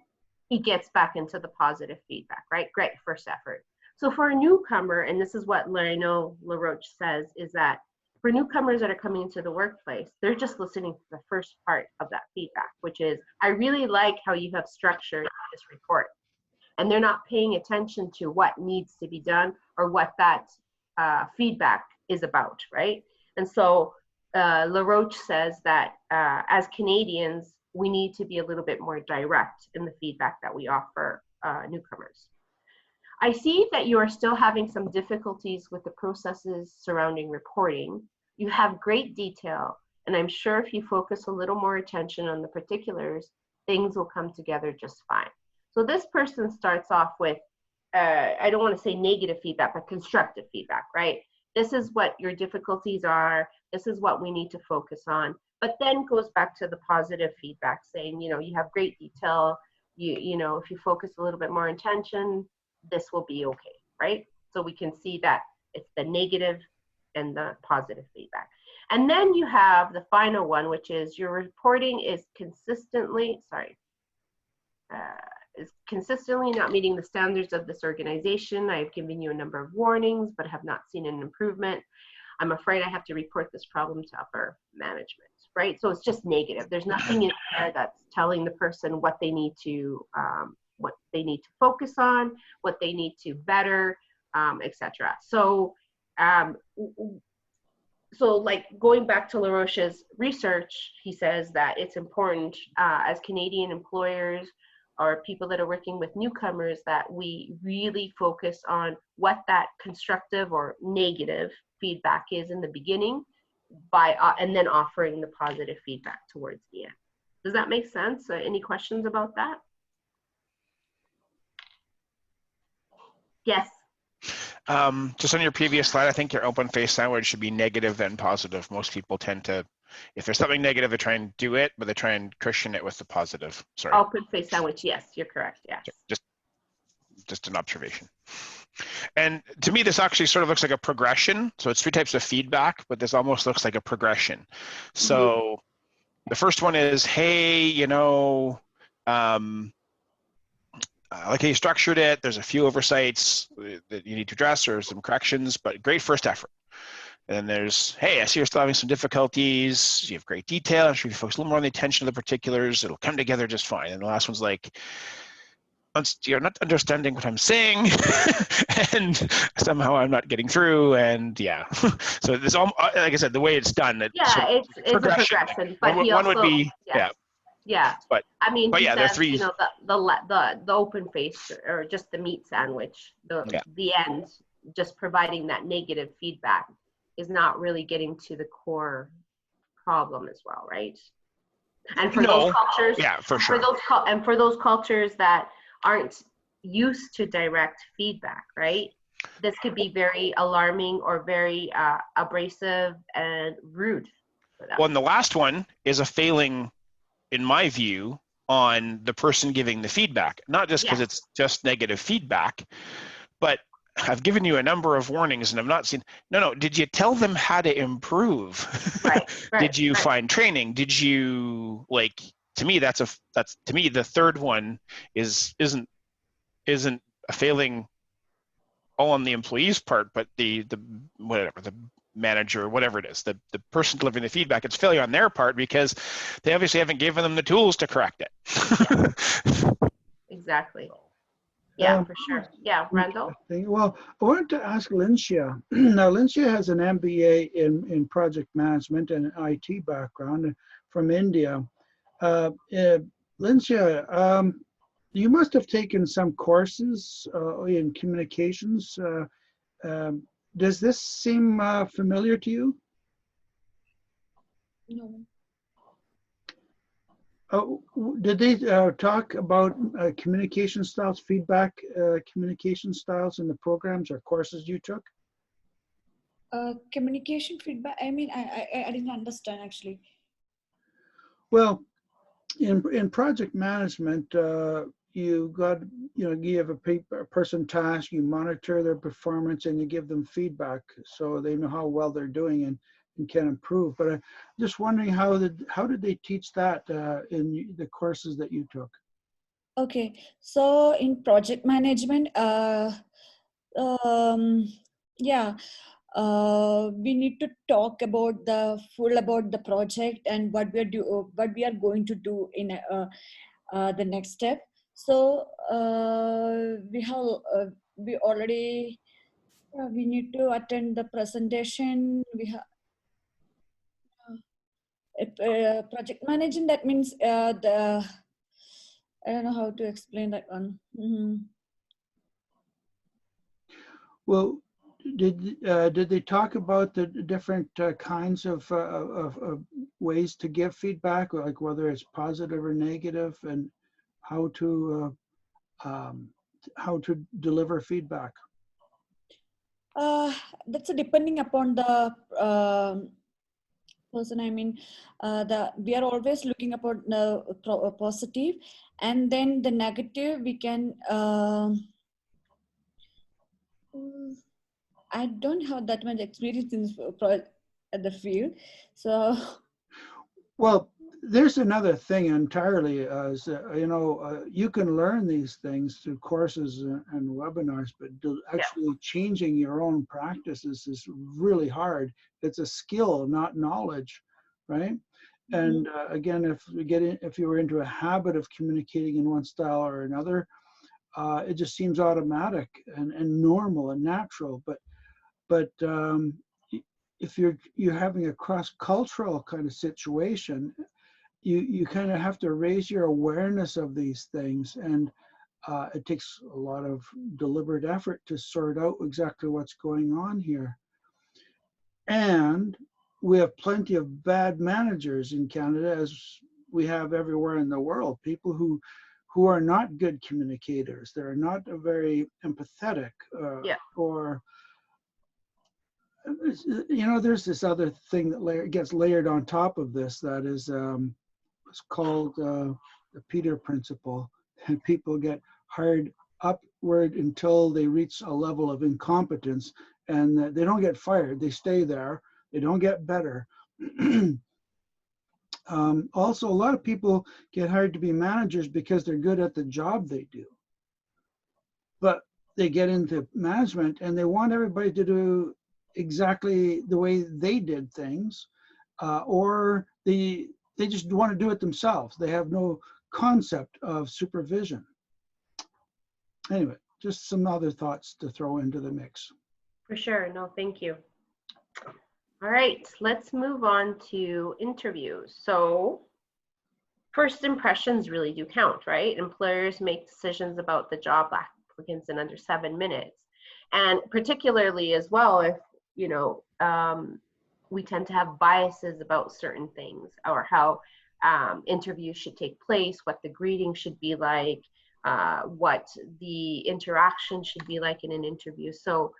he gets back into the positive feedback, right? Great first effort. So for a newcomer, and this is what Lionel LaRoche says, is that for newcomers that are coming into the workplace, they're just listening to the first part of that feedback, which is, I really like how you have structured this report. And they're not paying attention to what needs to be done or what that feedback is about, right? And so LaRoche says that as Canadians, we need to be a little bit more direct in the feedback that we offer newcomers. I see that you are still having some difficulties with the processes surrounding reporting. You have great detail, and I'm sure if you focus a little more attention on the particulars, things will come together just fine. So this person starts off with, I don't want to say negative feedback, but constructive feedback, right? This is what your difficulties are. This is what we need to focus on. But then goes back to the positive feedback, saying, you know, you have great detail. You know, if you focus a little bit more attention, this will be okay, right? So we can see that it's the negative and the positive feedback. And then you have the final one, which is your reporting is consistently not meeting the standards of this organization. I have given you a number of warnings, but have not seen an improvement. I'm afraid I have to report this problem to upper management, right? So it's just negative. There's nothing in there that's telling the person what they need to focus on, what they need to better, etc. So like going back to LaRoche's research, he says that it's important as Canadian employers or people that are working with newcomers that we really focus on what that constructive or negative feedback is in the beginning and then offering the positive feedback towards the end. Does that make sense? Any questions about that? Yes. Just on your previous slide, I think your open face sandwich should be negative then positive. Most people tend to, if there's something negative, they try and do it, but they try and cushion it with the positive. Sorry. Open face sandwich, yes, you're correct, yes. Just an observation. And to me, this actually sort of looks like a progression. So it's 3 types of feedback, but this almost looks like a progression. So the first one is, hey, you know, like how you structured it, there's a few oversights that you need to address or some corrections, but great first effort. And then there's, hey, I see you're still having some difficulties. You have great detail. I'm sure you focus a little more on the attention of the particulars. It'll come together just fine. And the last one's like, you're not understanding what I'm saying, and somehow I'm not getting through. And yeah, so this all, like I said, the way it's done, it's a progression. But one would be yeah. But I mean, but yeah, says, the 3. You know, the open face or just the meat sandwich, the end, just providing that negative feedback is not really getting to the core problem as well, right? And for No. those cultures, Yeah, for sure. for those cultures that aren't used to direct feedback, right? This could be very alarming or very abrasive and rude for them. Well, and the last one is a failing, in my view, on the person giving the feedback. Not just because it's just negative feedback, but I've given you a number of warnings and I've not seen, no, did you tell them how to improve? Right. Did you find training? Did you, like, to me, that's to me, the third one isn't a failing all on the employee's part, but the whatever, the manager, whatever it is, the person delivering the feedback, it's failure on their part because they obviously haven't given them the tools to correct it. Exactly. Yeah, for sure. Yeah, Randall? Well, I wanted to ask Lincia. Now, Lincia has an MBA in project management and an IT background from India. Lincia, you must have taken some courses in communications. Does this seem familiar to you? No. Did they talk about communication styles, feedback communication styles in the programs or courses you took? Communication feedback. I mean, I didn't understand actually. Well, in project management, you have a person task, you monitor their performance, and you give them feedback so they know how well they're doing and can improve. But I'm just wondering how did they teach that in the courses that you took? Okay, so in project management, we need to talk about the project and what we are going to do in the next step. So we need to attend the presentation. We have project managing. That means I don't know how to explain that one. Well, did they talk about the different kinds of ways to give feedback, like whether it's positive or negative, and how to deliver feedback? That's depending upon the person. I mean, we are always looking upon the positive, and then the negative we can. I don't have that much experience in the field, so. Well, there's another thing entirely. You can learn these things through courses and webinars, but actually changing your own practices is really hard. It's a skill, not knowledge, right? And again, if you were into a habit of communicating in one style or another, it just seems automatic and normal and natural. But if you're having a cross-cultural kind of situation, you kind of have to raise your awareness of these things, and it takes a lot of deliberate effort to sort out exactly what's going on here. And we have plenty of bad managers in Canada, as we have everywhere in the world, people who are not good communicators. They're not very empathetic, or there's this other thing that gets layered on top of this that is it's called the Peter principle, and people get hired upward until they reach a level of incompetence, and they don't get fired. They stay there. They don't get better. Also, a lot of people get hired to be managers because they're good at the job they do. But they get into management and they want everybody to do exactly the way they did things, or they just want to do it themselves. They have no concept of supervision. Anyway, just some other thoughts to throw into the mix. For sure. No, thank you. All right, let's move on to interviews. So first impressions really do count, right? Employers make decisions about the job applicants in under 7 minutes. And particularly as well, if, we tend to have biases about certain things, or how interviews should take place, what the greeting should be like, what the interaction should be like in an interview. So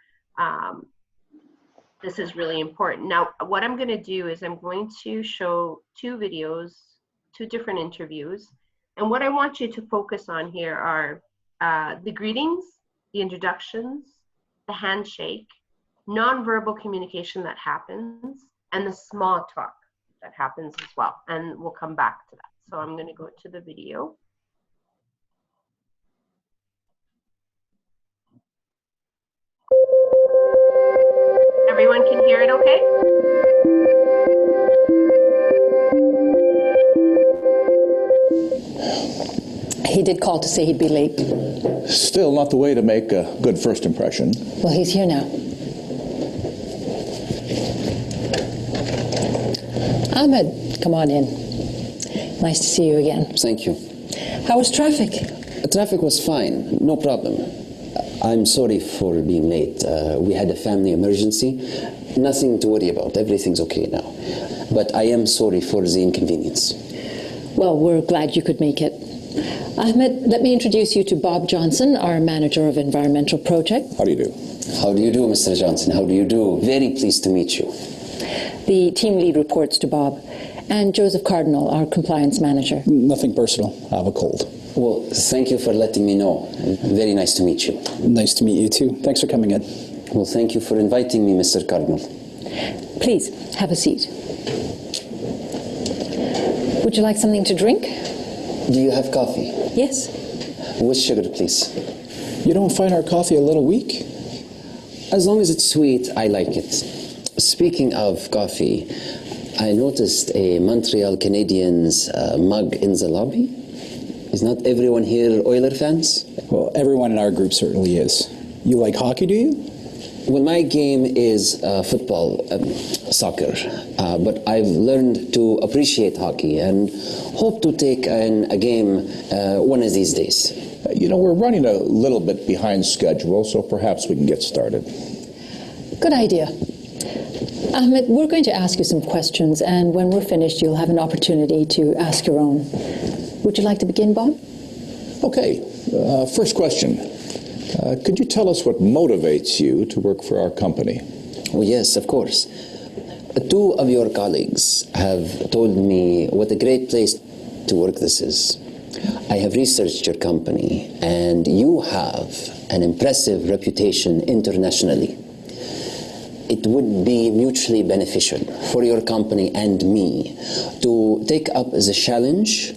this is really important. Now, what I'm going to do is I'm going to show two videos, two different interviews. And what I want you to focus on here are the greetings, the introductions, the handshake, nonverbal communication that happens, and the small talk that happens as well. And we'll come back to that. So I'm going to go to the video. Everyone can hear it okay? He did call to say he'd be late. Still not the way to make a good first impression. Well, he's here now. Ahmed, come on in. Nice to see you again. Thank you. How was traffic? The traffic was fine, no problem. I'm sorry for being late. We had a family emergency. Nothing to worry about. Everything's okay now. But I am sorry for the inconvenience. Well, we're glad you could make it. Ahmed, let me introduce you to Bob Johnson, our manager of environmental project. How do you do? How do you do, Mr. Johnson? How do you do? Very pleased to meet you. The team lead reports to Bob. And Joseph Cardinal, our compliance manager. Nothing personal. I have a cold. Well, thank you for letting me know. Very nice to meet you. Nice to meet you too. Thanks for coming in. Well, thank you for inviting me, Mr. Cardinal. Please, have a seat. Would you like something to drink? Do you have coffee? Yes. With sugar, please. You don't find our coffee a little weak? As long as it's sweet, I like it. Speaking of coffee, I noticed a Montreal Canadiens mug in the lobby. Is not everyone here Oiler fans? Well, everyone in our group certainly is. You like hockey, do you? Well, my game is football, soccer, but I've learned to appreciate hockey and hope to take a game one of these days. You know, we're running a little bit behind schedule, so perhaps we can get started. Good idea. Ahmed, we're going to ask you some questions, and when we're finished, you'll have an opportunity to ask your own. Would you like to begin, Bob? Okay, first question. Could you tell us what motivates you to work for our company? Oh, yes, of course. Two of your colleagues have told me what a great place to work this is. I have researched your company, and you have an impressive reputation internationally. It would be mutually beneficial for your company and me to take up the challenge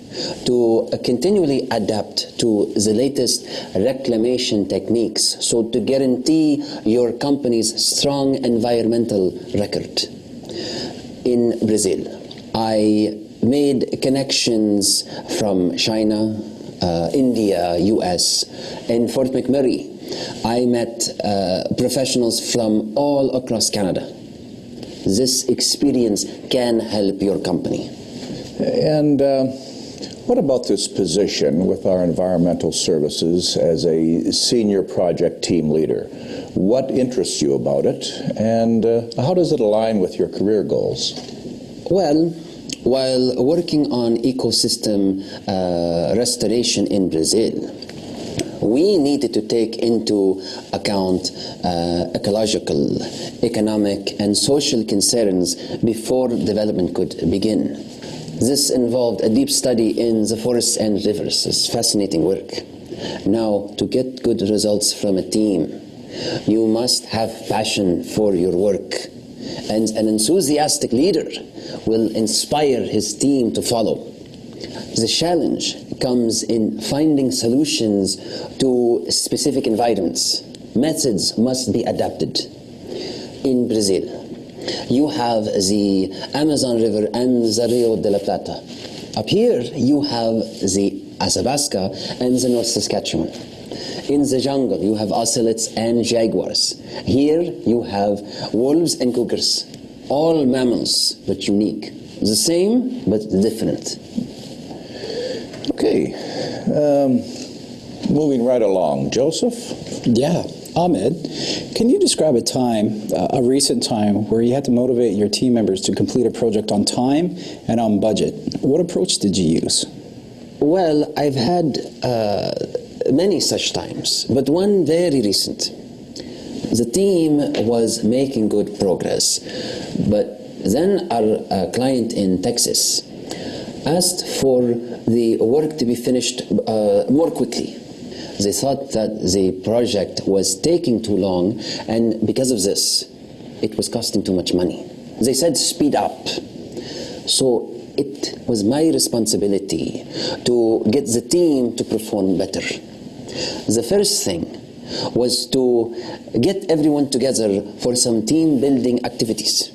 to continually adapt to the latest reclamation techniques, so to guarantee your company's strong environmental record. In Brazil, I made connections from China, India, US, and Fort McMurray. I met professionals from all across Canada. This experience can help your company. And what about this position with our environmental services as a senior project team leader? What interests you about it, and how does it align with your career goals? Well, while working on ecosystem restoration in Brazil, we needed to take into account ecological, economic, and social concerns before development could begin. This involved a deep study in the forests and rivers. It's fascinating work. Now, to get good results from a team, you must have passion for your work, and an enthusiastic leader will inspire his team to follow. The challenge comes in finding solutions to specific environments. Methods must be adapted. In Brazil, you have the Amazon River and the Rio de la Plata. Up here, you have the Athabasca and the North Saskatchewan. In the jungle, you have ocelots and jaguars. Here, you have wolves and cougars. All mammals, but unique. The same, but different. Okay, moving right along. Joseph? Yeah, Ahmed, can you describe a time, a recent time, where you had to motivate your team members to complete a project on time and on budget? What approach did you use? Well, I've had many such times, but one very recent. The team was making good progress, but then our client in Texas asked for the work to be finished more quickly. They thought that the project was taking too long, and because of this, it was costing too much money. They said speed up. So it was my responsibility to get the team to perform better. The first thing was to get everyone together for some team building activities.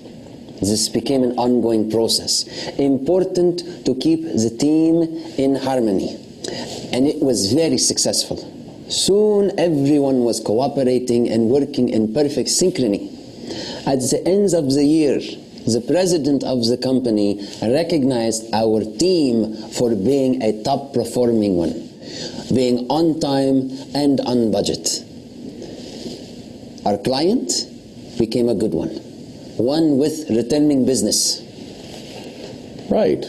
This became an ongoing process. Important to keep the team in harmony. And it was very successful. Soon everyone was cooperating and working in perfect synchrony. At the end of the year, the president of the company recognized our team for being a top performing one, being on time and on budget. Our client became a good one with returning business. Right.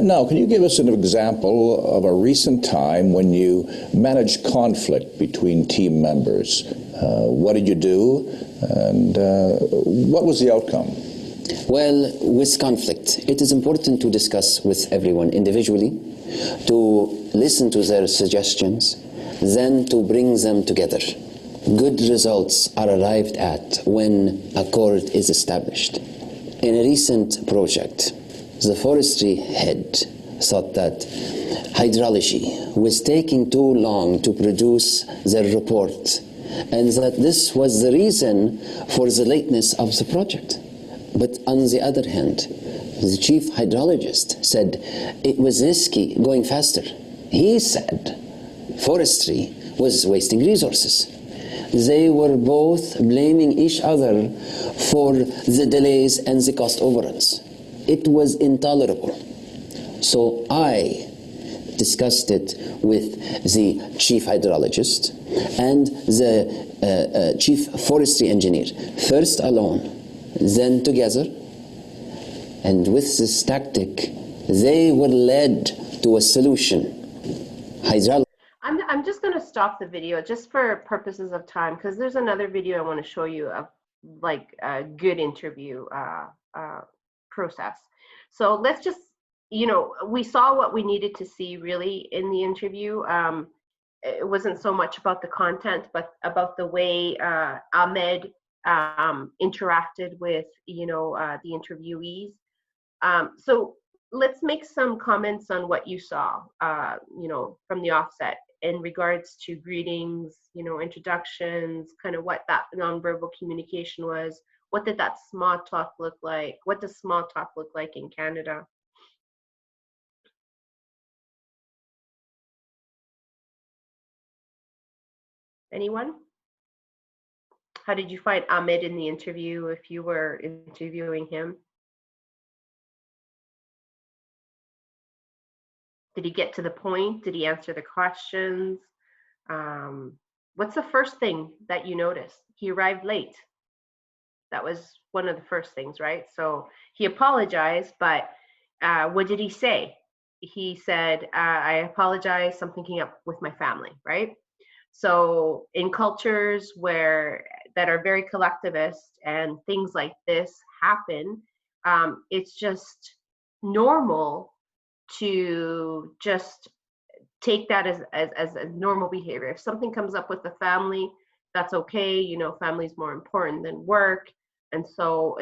Now, can you give us an example of a recent time when you managed conflict between team members? What did you do, and what was the outcome? Well, with conflict, it is important to discuss with everyone individually, to listen to their suggestions, then to bring them together. Good results are arrived at when accord is established. In a recent project, the forestry head thought that hydrology was taking too long to produce their report, and that this was the reason for the lateness of the project. But on the other hand, the chief hydrologist said it was risky going faster. He said forestry was wasting resources. They were both blaming each other for the delays and the cost overruns. It was intolerable. So I discussed it with the chief hydrologist and the chief forestry engineer, first alone, then together. And with this tactic, they were led to a solution. I'm just going to stop the video just for purposes of time, because there's another video I want to show you of like a good interview process. So let's just, we saw what we needed to see really in the interview. It wasn't so much about the content, but about the way Ahmed interacted with, the interviewees. So let's make some comments on what you saw, from the offset in regards to greetings, introductions, kind of what that nonverbal communication was. What did that small talk look like? What does small talk look like in Canada? Anyone? How did you find Ahmed in the interview if you were interviewing him? Did he get to the point? Did he answer the questions? What's the first thing that you noticed? He arrived late. That was one of the first things, right? So he apologized, but what did he say? He said, I apologize, something came up with my family, right? So in cultures that are very collectivist and things like this happen, it's just normal to just take that as a normal behavior. If something comes up with the family, that's okay. Family's more important than work. And so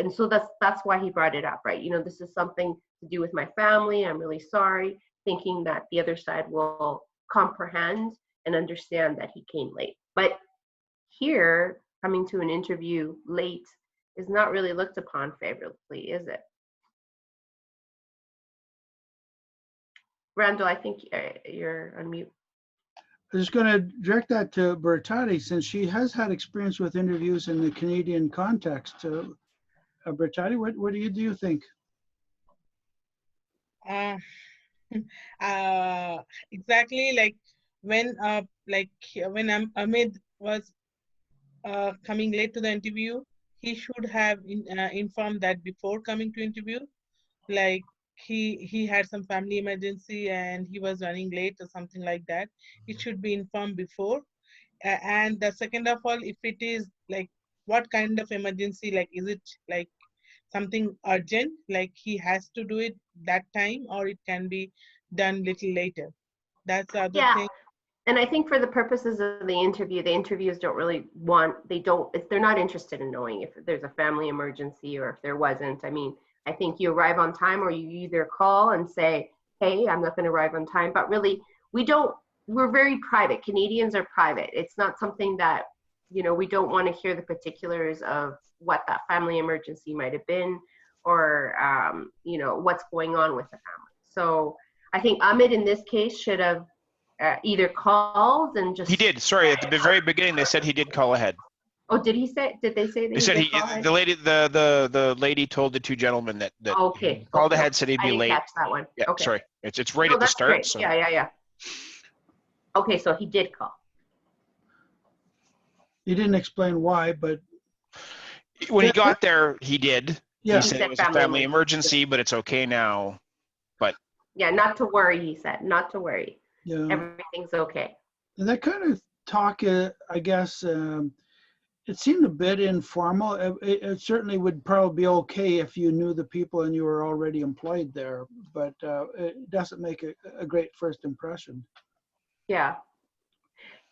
that's why he brought it up, right? This is something to do with my family. I'm really sorry, thinking that the other side will comprehend and understand that he came late. But here, coming to an interview late is not really looked upon favorably, is it? Randall, I think you're on mute. I'm just going to direct that to Bertati, since she has had experience with interviews in the Canadian context. Bertati, what do you think? Exactly, like when Ahmed was coming late to the interview, he should have informed that before coming to interview. Like he had some family emergency and he was running late or something like that. It should be informed before. And the second of all, if it is like what kind of emergency, like is it like something urgent, like he has to do it that time, or it can be done little later. That's the other thing. And I think for the purposes of the interviews don't really they're not interested in knowing if there's a family emergency or if there wasn't. I mean, I think you arrive on time, or you either call and say, hey, I'm not going to arrive on time. But really, we're very private. Canadians are private. It's not something that, we don't want to hear the particulars of what that family emergency might have been, or, what's going on with the family. So I think Ahmed in this case should have either called and just. He did. Sorry, at the very beginning, they said he did call ahead. Oh, did he say? Did they say that? They said the lady told the two gentlemen that okay. Called ahead, said he'd be late. I didn't catch that one. Yeah, okay. Sorry, it's right at the start. Great. So. Yeah. Okay, so he did call. He didn't explain why, but when he got there, he did. Yeah. He said it was a family emergency, but it's okay now. But yeah, not to worry. He said, not to worry. Yeah, everything's okay. And that kind of talk, I guess. It seemed a bit informal. It certainly would probably be okay if you knew the people and you were already employed there, but it doesn't make a great first impression. Yeah.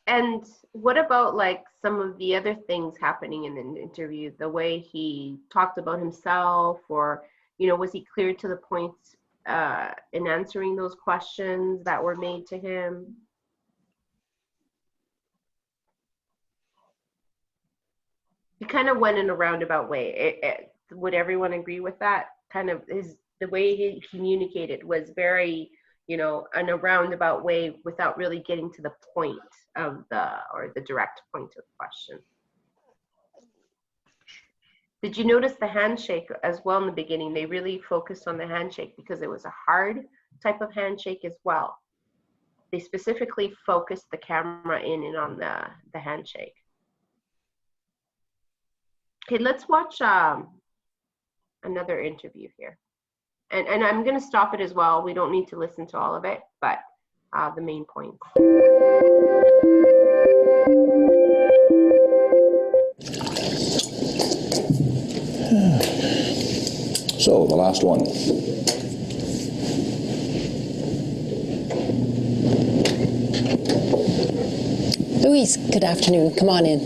And what about like some of the other things happening in the interview, the way he talked about himself, or, was he clear to the point in answering those questions that were made to him? He kind of went in a roundabout way. Would everyone agree with that? Kind of the way he communicated was very, in a roundabout way without really getting to the point of the direct point of the question. Did you notice the handshake as well in the beginning? They really focused on the handshake because it was a hard type of handshake as well. They specifically focused the camera in and on the handshake. Okay, let's watch another interview here. And I'm going to stop it as well. We don't need to listen to all of it, but the main points. So, the last one. Louise, good afternoon. Come on in.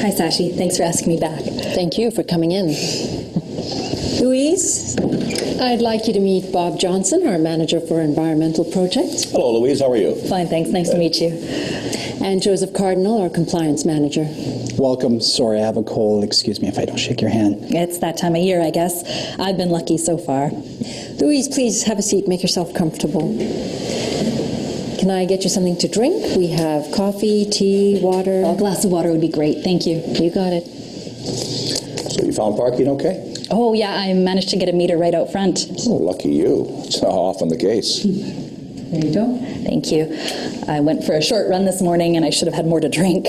Hi, Sashi. Thanks for asking me back. Thank you for coming in. Louise? I'd like you to meet Bob Johnson, our manager for environmental projects. Hello, Louise. How are you? Fine, thanks. Nice to meet you. And Joseph Cardinal, our compliance manager. Welcome. Sorry, I have a cold. Excuse me if I don't shake your hand. It's that time of year, I guess. I've been lucky so far. Louise, please have a seat. Make yourself comfortable. Can I get you something to drink? We have coffee, tea, water. A glass of water would be great. Thank you. You got it. So you found parking okay? Oh, yeah, I managed to get a meter right out front. Oh, lucky you. It's not often the case. There you go. Thank you. I went for a short run this morning and I should have had more to drink.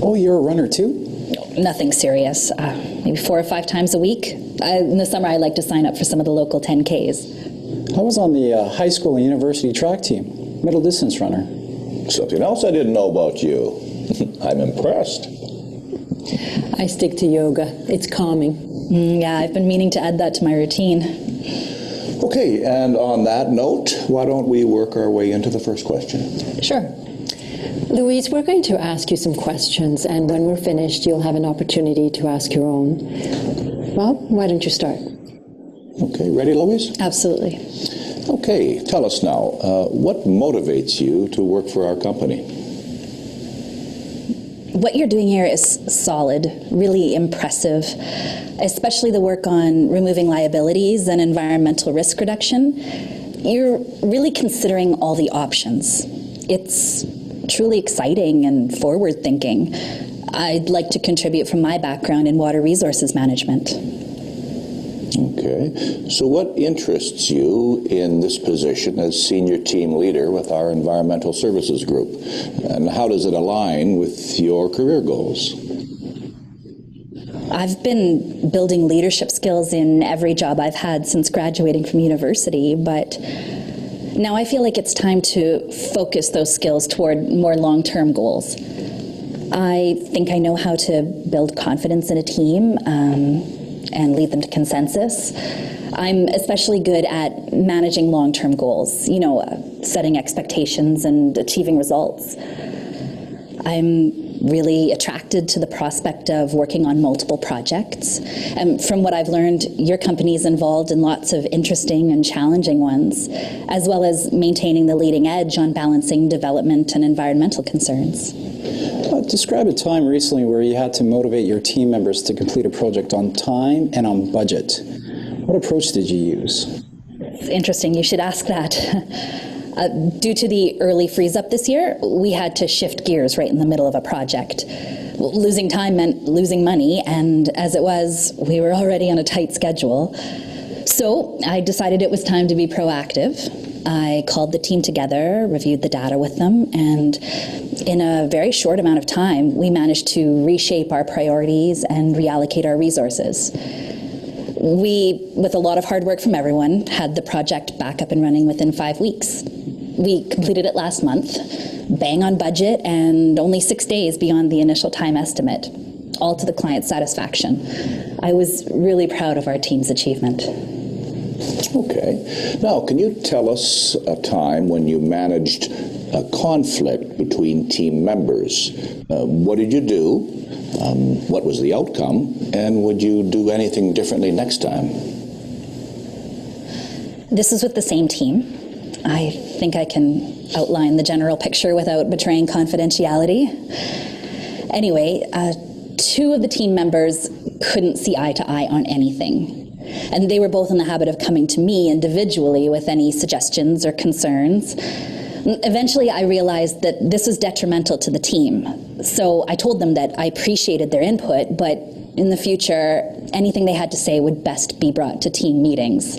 Oh, you're a runner too? No, nothing serious. Maybe 4 or 5 times a week. In the summer, I like to sign up for some of the local 10Ks. I was on the high school and university track team, middle distance runner. Something else I didn't know about you. I'm impressed. I stick to yoga. It's calming. Yeah, I've been meaning to add that to my routine. Okay, and on that note, why don't we work our way into the first question? Sure. Louise, we're going to ask you some questions, and when we're finished, you'll have an opportunity to ask your own. Bob, why don't you start? Okay, ready, Louise? Absolutely. Okay, tell us now, what motivates you to work for our company? What you're doing here is solid, really impressive, especially the work on removing liabilities and environmental risk reduction. You're really considering all the options. It's truly exciting and forward-thinking. I'd like to contribute from my background in water resources management. Okay, so what interests you in this position as senior team leader with our environmental services group? And how does it align with your career goals? I've been building leadership skills in every job I've had since graduating from university, but now I feel like it's time to focus those skills toward more long-term goals. I think I know how to build confidence in a team and lead them to consensus. I'm especially good at managing long-term goals, setting expectations and achieving results. I'm really attracted to the prospect of working on multiple projects. And from what I've learned, your company is involved in lots of interesting and challenging ones, as well as maintaining the leading edge on balancing development and environmental concerns. Describe a time recently where you had to motivate your team members to complete a project on time and on budget. What approach did you use? It's interesting, you should ask that. Due to the early freeze-up this year, we had to shift gears right in the middle of a project. Losing time meant losing money, and as it was, we were already on a tight schedule. So I decided it was time to be proactive. I called the team together, reviewed the data with them, and in a very short amount of time, we managed to reshape our priorities and reallocate our resources. We, with a lot of hard work from everyone, had the project back up and running within 5 weeks. We completed it last month, bang on budget, and only 6 days beyond the initial time estimate, all to the client's satisfaction. I was really proud of our team's achievement. Okay. Now, can you tell us a time when you managed a conflict between team members? What did you do? What was the outcome? And would you do anything differently next time? This is with the same team. I think I can outline the general picture without betraying confidentiality. Anyway, 2 of the team members couldn't see eye to eye on anything. And they were both in the habit of coming to me individually with any suggestions or concerns. Eventually, I realized that this was detrimental to the team. So I told them that I appreciated their input, but in the future, anything they had to say would best be brought to team meetings.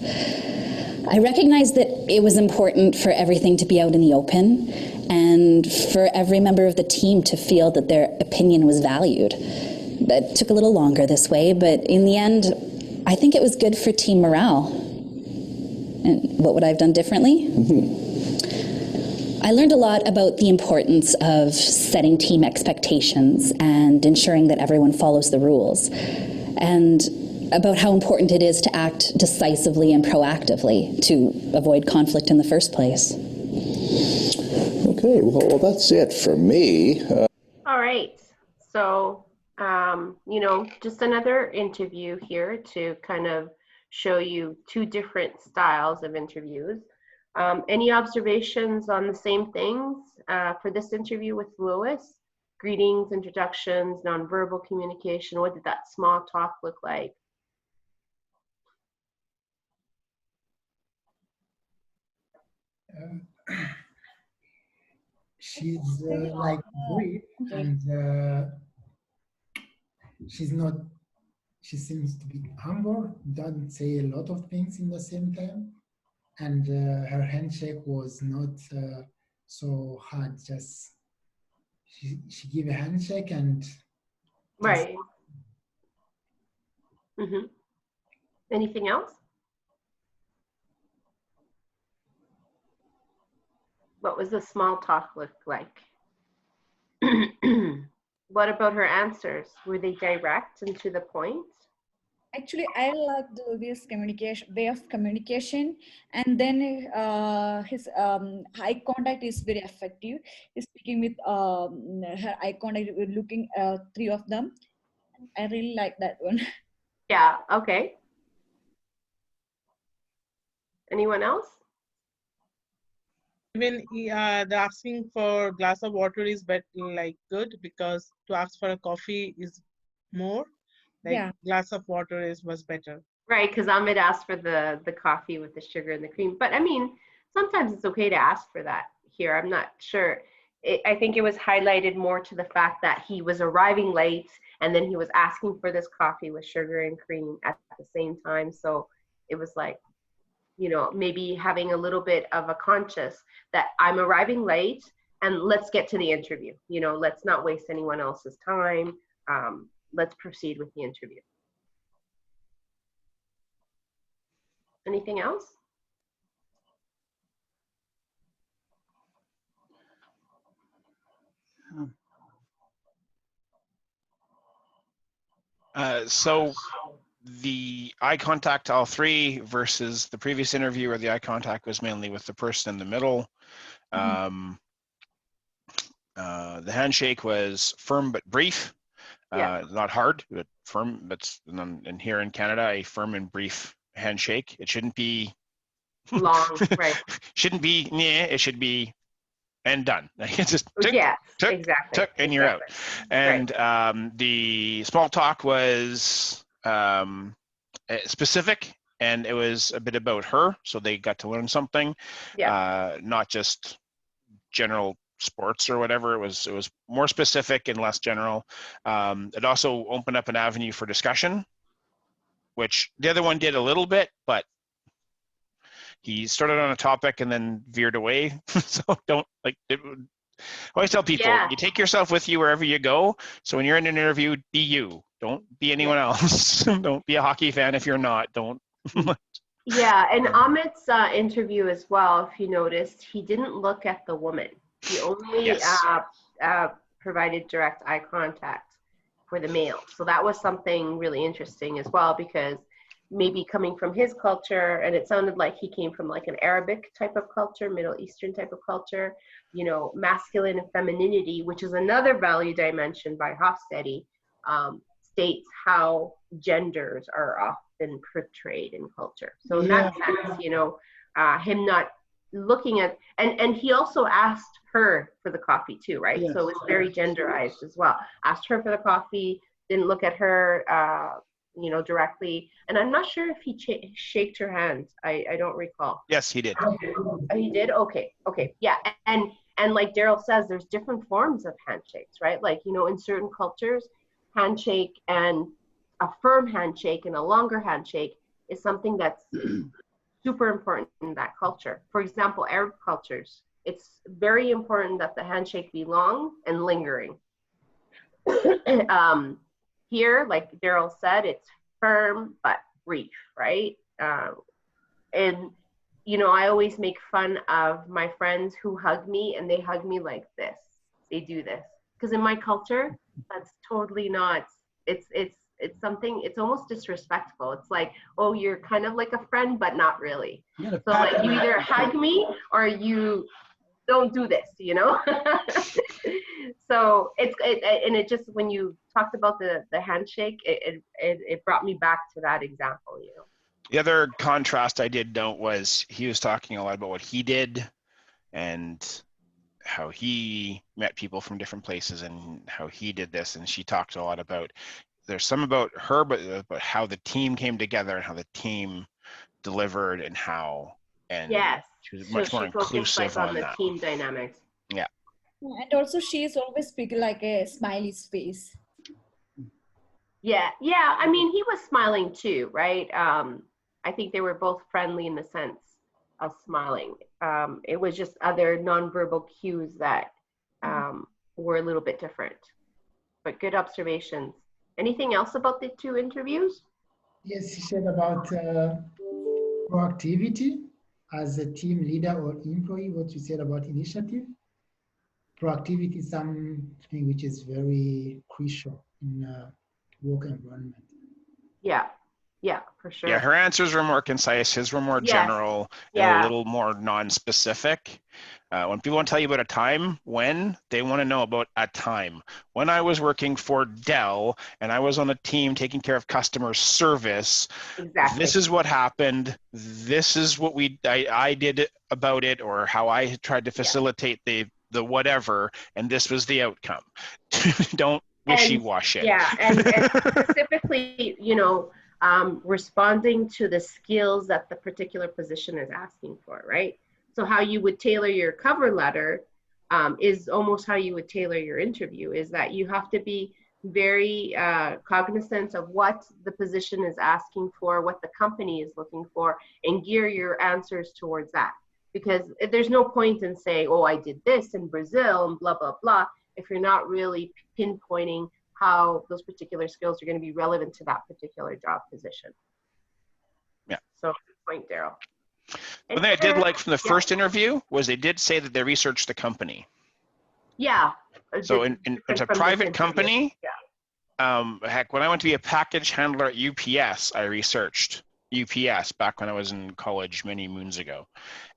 I recognized that it was important for everything to be out in the open and for every member of the team to feel that their opinion was valued. It took a little longer this way, but in the end, I think it was good for team morale. And what would I have done differently? I learned a lot about the importance of setting team expectations and ensuring that everyone follows the rules, and about how important it is to act decisively and proactively to avoid conflict in the first place. Okay, well that's it for me. All right, so just another interview here to kind of show you 2 different styles of interviews. Any observations on the same things for this interview with Lewis? Greetings, introductions, nonverbal communication. What did that small talk look like? She's like brief, and she seems to be humble, doesn't say a lot of things in the same time, and her handshake was not so hard. Just she gave a handshake and Right. Mm-hmm. Anything else? What was the small talk look like? What about her answers? Were they direct and to the point? Actually, I like this way of communication, and then his eye contact is very effective. He's speaking with her eye contact, looking 3 of them. I really like that one. Yeah, okay. Anyone else? Even the asking for a glass of water is good, because to ask for a coffee is more. Glass of water was better. Right, because Ahmed asked for the coffee with the sugar and the cream. But I mean, sometimes it's okay to ask for that here. I'm not sure. I think it was highlighted more to the fact that he was arriving late and then he was asking for this coffee with sugar and cream at the same time. So it was like, maybe having a little bit of a conscious that I'm arriving late and let's get to the interview. Let's not waste anyone else's time. let's proceed with the interview. Anything else? So the eye contact, all three, versus the previous interview where the eye contact was mainly with the person in the middle. The handshake was firm but brief, not hard, but firm. But and here in Canada, a firm and brief handshake. It shouldn't be long, right? Shouldn't be, it should be and done. It's just tick, exactly. tick, and you're out. And the small talk was specific, and it was a bit about her, so they got to learn something. Not just general sports or whatever. It was more specific and less general. It also opened up an avenue for discussion, which the other one did a little bit, but he started on a topic and then veered away. So don't I always tell people, you take yourself with you wherever you go. So when you're in an interview, be you. Don't be anyone else. Don't be a hockey fan if you're not. Don't. And Amit's interview as well, if you noticed, he didn't look at the woman. He only provided direct eye contact for the male. So that was something really interesting as well, because maybe coming from his culture, and it sounded like he came from like an Arabic type of culture, Middle Eastern type of culture, you know, masculine and femininity, which is another value dimension by Hofstede, states how genders are often portrayed in culture. So in that sense, you know, him not looking at, and he also asked her for the coffee too, right? So it's very genderized as well. Asked her for the coffee, didn't look at her, you know, directly. And I'm not sure if he shaked her hand. I don't recall. Yes, he did. He did? Okay. Yeah. And like Daryl says, there's different forms of handshakes, right? Like, you know, in certain cultures, handshake and a firm handshake and a longer handshake is something that's super important in that culture. For example, Arab cultures, it's very important that the handshake be long and lingering. Here, like Daryl said, it's firm but brief, right? And, you know, I always make fun of my friends who hug me, and they hug me like this. They do this. Because in my culture, that's totally not, it's something, it's almost disrespectful. It's like, oh, you're kind of like a friend, but not really. So like you either hug me or you don't do this, you know? So it just, when you talked about the handshake, it brought me back to that example, you know? The other contrast I did note was he was talking a lot about what he did and how he met people from different places and how he did this. And she talked a lot about, there's some about her, but about how the team came together and how the team delivered and how, and she was much more inclusive on the that. Team dynamics. Yeah. And also she is always speaking like a smiley face. Yeah. I mean, he was smiling too, right? I think they were both friendly in the sense of smiling. It was just other nonverbal cues that were a little bit different. But good observations. Anything else about the two interviews? Yes, he said about proactivity as a team leader or employee, what you said about initiative. Proactivity is something which is very crucial in work environment. Yeah, for sure. Yeah, her answers were more concise. His were more general and a little more non-specific. When people want to tell you about a time, when, they want to know about a time. When I was working for Dell and I was on a team taking care of customer service, this is what happened. This is what I did about it, or how I tried to facilitate the whatever, and this was the outcome. Don't wishy-wash it. Yeah, and specifically, you know, responding to the skills that the particular position is asking for, right? So how you would tailor your cover letter is almost how you would tailor your interview, is that you have to be very cognizant of what the position is asking for, what the company is looking for, and gear your answers towards that. Because there's no point in saying, oh, I did this in Brazil and blah, blah, blah, if you're not really pinpointing how those particular skills are going to be relevant to that particular job position. Yeah. So good point, Daryl. One thing I did like from the first interview was they did say that they researched the company. Yeah. So it's a private company. Yeah. Heck, when I went to be a package handler at UPS, I researched UPS back when I was in college many moons ago.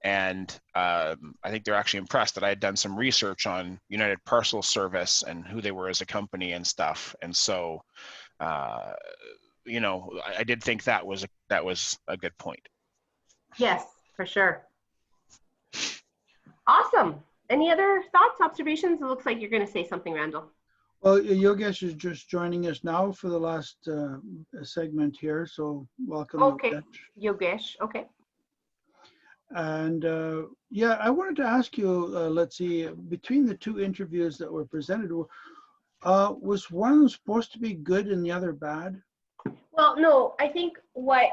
And I think they're actually impressed that I had done some research on United Parcel Service and who they were as a company and stuff. And so, you know, I did think that was a good point. Yes, for sure. Awesome. Any other thoughts, observations? It looks like you're going to say something, Randall. Well, Yogesh is just joining us now for the last segment here, so welcome. Okay, Yogesh. Okay. And yeah, I wanted to ask you, Litzy, between the two interviews that were presented, was one supposed to be good and the other bad? Well, no, I think what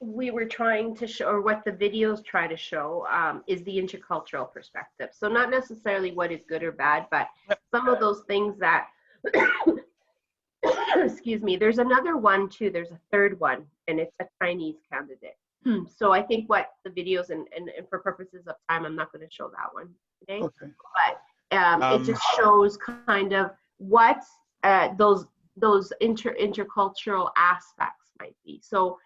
we were trying to show, or what the videos try to show, is the intercultural perspective. So not necessarily what is good or bad, but some of those things that, excuse me, there's another one too, there's a third one, and it's a Chinese candidate. So I think what the videos, and for purposes of time, I'm not going to show that one today. Okay. But it just shows kind of what those intercultural aspects might be. So,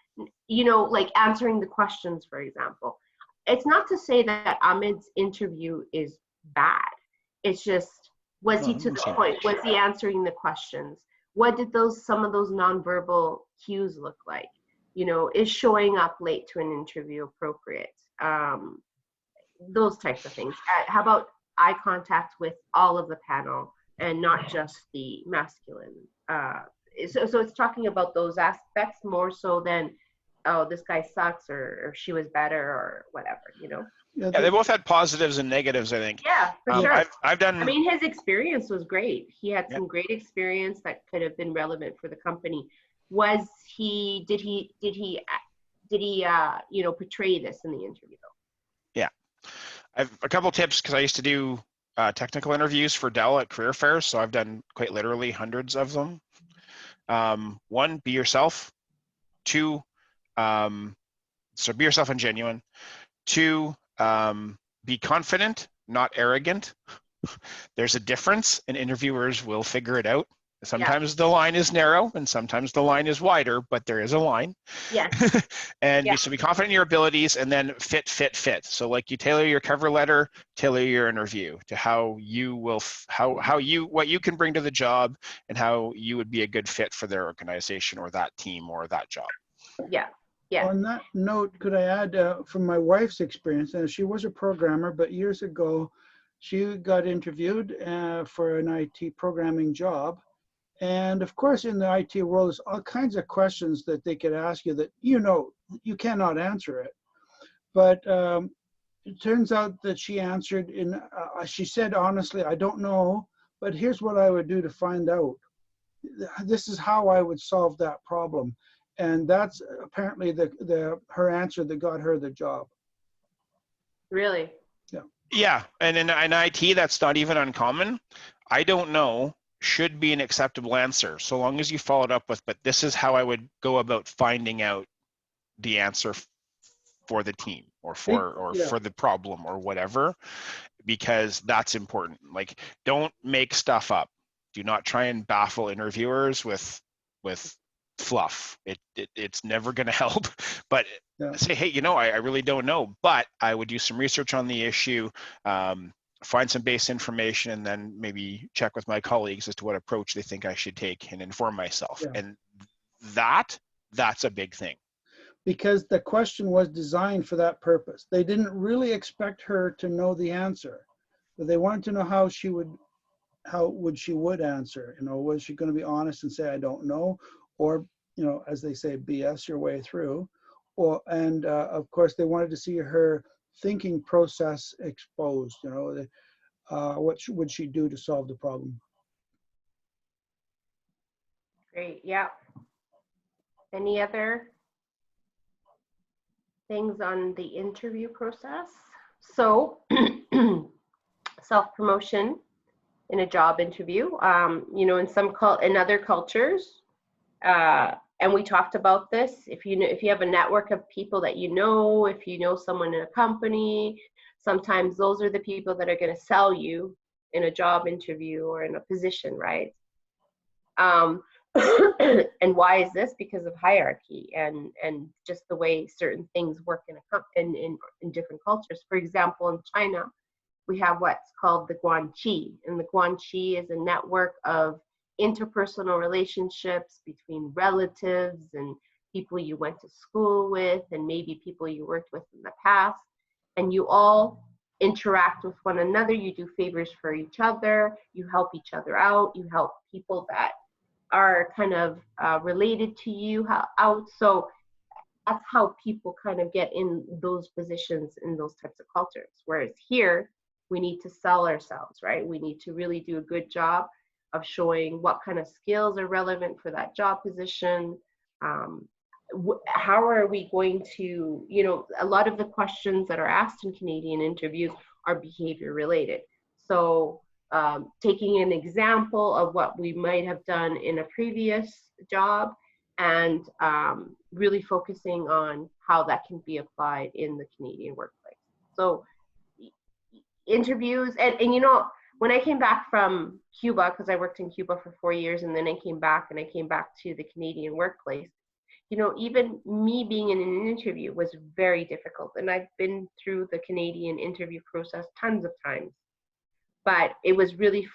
you know, like answering the questions, for example. It's not to say that Ahmed's interview is bad. It's just, was he to the point? Was he answering the questions? What did some of those nonverbal cues look like? You know, is showing up late to an interview appropriate? Those types of things. How about eye contact with all of the panel and not just the masculine? So it's talking about those aspects more so than, oh, this guy sucks, or she was better, or whatever, you know? Yeah, they both had positives and negatives, I think. Yeah, for sure. I've done. I mean, his experience was great. He had some great experience that could have been relevant for the company. Did he you know, portray this in the interview though? Yeah, I've a couple tips, because I used to do technical interviews for Dell at career fairs, so I've done quite literally hundreds of them. One, be yourself. Two, so be yourself and genuine. Two, be confident, not arrogant. There's a difference, and interviewers will figure it out. Sometimes the line is narrow and sometimes the line is wider, but there is a line. Yeah. And so be confident in your abilities, and then fit. So like you tailor your cover letter, tailor your interview to how you will, what you can bring to the job and how you would be a good fit for their organization or that team or that job. Yeah. Yeah. On that note, could I add from my wife's experience, and she was a programmer, but years ago, she got interviewed for an IT programming job. And of course, in the IT world, there's all kinds of questions that they could ask you that, you know, you cannot answer it. But it turns out that she answered she said, honestly, I don't know, but here's what I would do to find out. This is how I would solve that problem. And that's apparently her answer that got her the job. Really? Yeah. Yeah, and in IT, that's not even uncommon. I don't know should be an acceptable answer, so long as you follow it up with, but this is how I would go about finding out the answer for the team or for the problem or whatever, because that's important. Like, don't make stuff up. Do not try and baffle interviewers with fluff. It's never going to help. But say, hey, you know, I really don't know, but I would do some research on the issue, find some base information, and then maybe check with my colleagues as to what approach they think I should take and inform myself. Yeah. And that's a big thing. Because the question was designed for that purpose. They didn't really expect her to know the answer, but they wanted to know how she would answer. You know, was she going to be honest and say, I don't know? Or, you know, as they say, BS your way through. And of course, they wanted to see her thinking process exposed. You know, what would she do to solve the problem? Great. Yeah. Any other things on the interview process? So self-promotion in a job interview. You know, in other cultures, and we talked about this. If you have a network of people that you know, if you know someone in a company, sometimes those are the people that are going to sell you in a job interview or in a position, right? And why is this? Because of hierarchy and just the way certain things work in different cultures. For example, in China, we have what's called the guanxi, and the guanxi is a network of interpersonal relationships between relatives and people you went to school with and maybe people you worked with in the past, and you all interact with one another, you do favors for each other, you help each other out, you help people that are kind of related to you out. So that's how people kind of get in those positions in those types of cultures. Whereas here, we need to sell ourselves, right? We need to really do a good job of showing what kind of skills are relevant for that job position. How are we going to, you know, a lot of the questions that are asked in Canadian interviews are behavior related. So taking an example of what we might have done in a previous job and really focusing on how that can be applied in the Canadian workplace. So interviews, and you know, when I came back from Cuba, because I worked in Cuba for 4 years, and then I came back to the Canadian workplace, you know, even me being in an interview was very difficult. And I've been through the Canadian interview process tons of times. But it was really,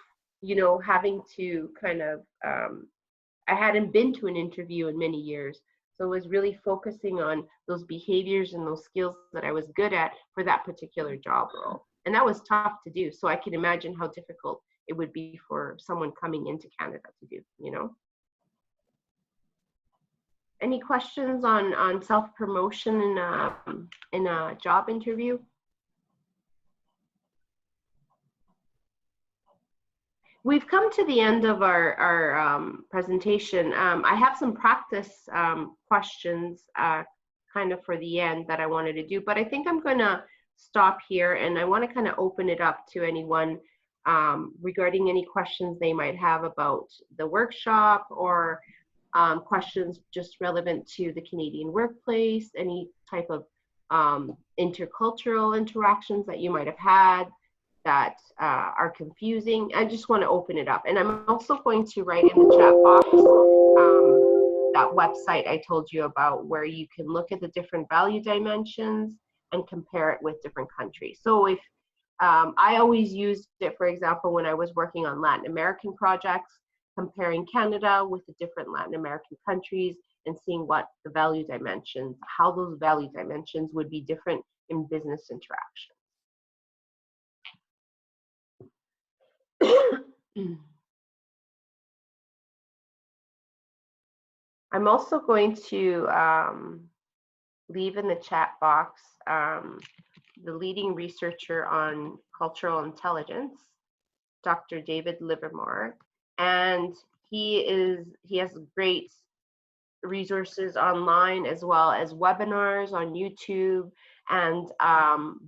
you know, having to kind of, I hadn't been to an interview in many years. So it was really focusing on those behaviors and those skills that I was good at for that particular job role. And that was tough to do. So I can imagine how difficult it would be for someone coming into Canada to do, you know. Any questions on self-promotion in a job interview? We've come to the end of our presentation. I have some practice questions kind of for the end that I wanted to do, but I think I'm gonna stop here, and I wanna kind of open it up to anyone regarding any questions they might have about the workshop, or questions just relevant to the Canadian workplace, any type of intercultural interactions that you might have had that are confusing. I just want to open it up. And I'm also going to write in the chat box that website I told you about, where you can look at the different value dimensions and compare it with different countries. So if I always used it, for example, when I was working on Latin American projects, comparing Canada with the different Latin American countries and seeing what the value dimensions, how those value dimensions would be different in business interaction. I'm also going to leave in the chat box the leading researcher on cultural intelligence, Dr. David Livermore, and he has great resources online, as well as webinars on YouTube and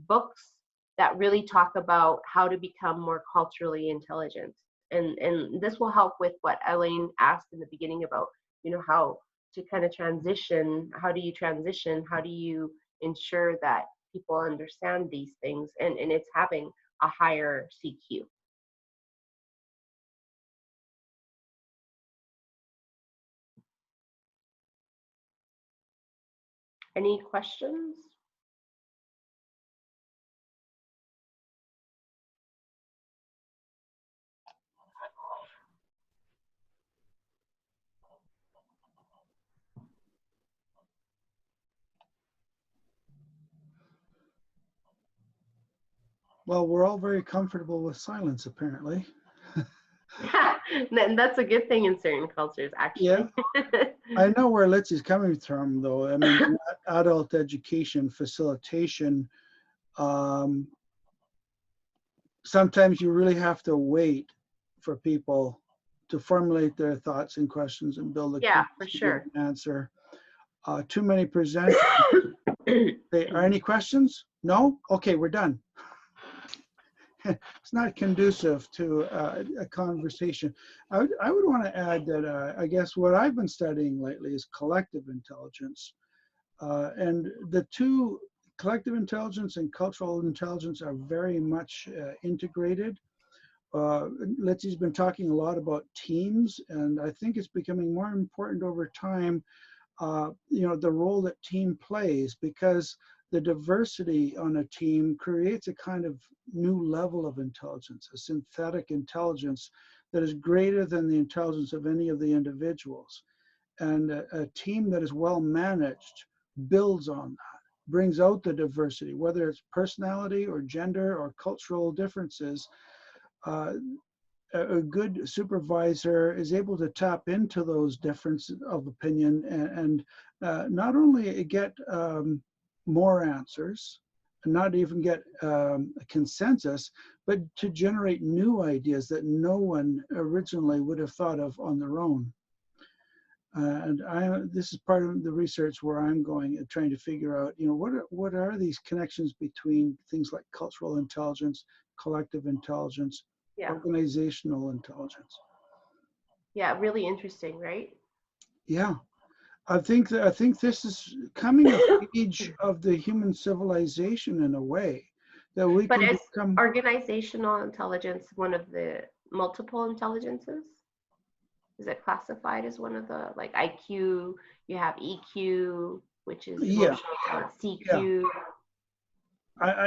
books that really talk about how to become more culturally intelligent. And this will help with what Elaine asked in the beginning about, you know, how to kind of transition. How do you transition? How do you ensure that people understand these things? And it's having a higher CQ. Any questions? Well, we're all very comfortable with silence, apparently. And that's a good thing in certain cultures, actually. Yeah. I know where Litzy's coming from, though. I mean, adult education, facilitation, sometimes you really have to wait for people to formulate their thoughts and questions and build a yeah, for sure. answer. Too many presenters. Are any questions? No? Okay, we're done. it's not conducive to a conversation. I would want to add that I guess what I've been studying lately is collective intelligence. And the two, collective intelligence and cultural intelligence, are very much integrated. Litzy's been talking a lot about teams, and I think it's becoming more important over time, the role that team plays, because the diversity on a team creates a kind of new level of intelligence, a synthetic intelligence that is greater than the intelligence of any of the individuals. And a team that is well managed builds on that, brings out the diversity, whether it's personality or gender or cultural differences. A good supervisor is able to tap into those differences of opinion and not only get more answers, and not even get a consensus, but to generate new ideas that no one originally would have thought of on their own. And this is part of the research where I'm going and trying to figure out, what are these connections between things like cultural intelligence, collective intelligence, organizational intelligence. Yeah, really interesting, right? Yeah, I think this is coming of age of the human civilization in a way that we but can is become. Organizational intelligence one of the multiple intelligences? Is it classified as one of the, like IQ? You have EQ, which is emotional intelligence, CQ.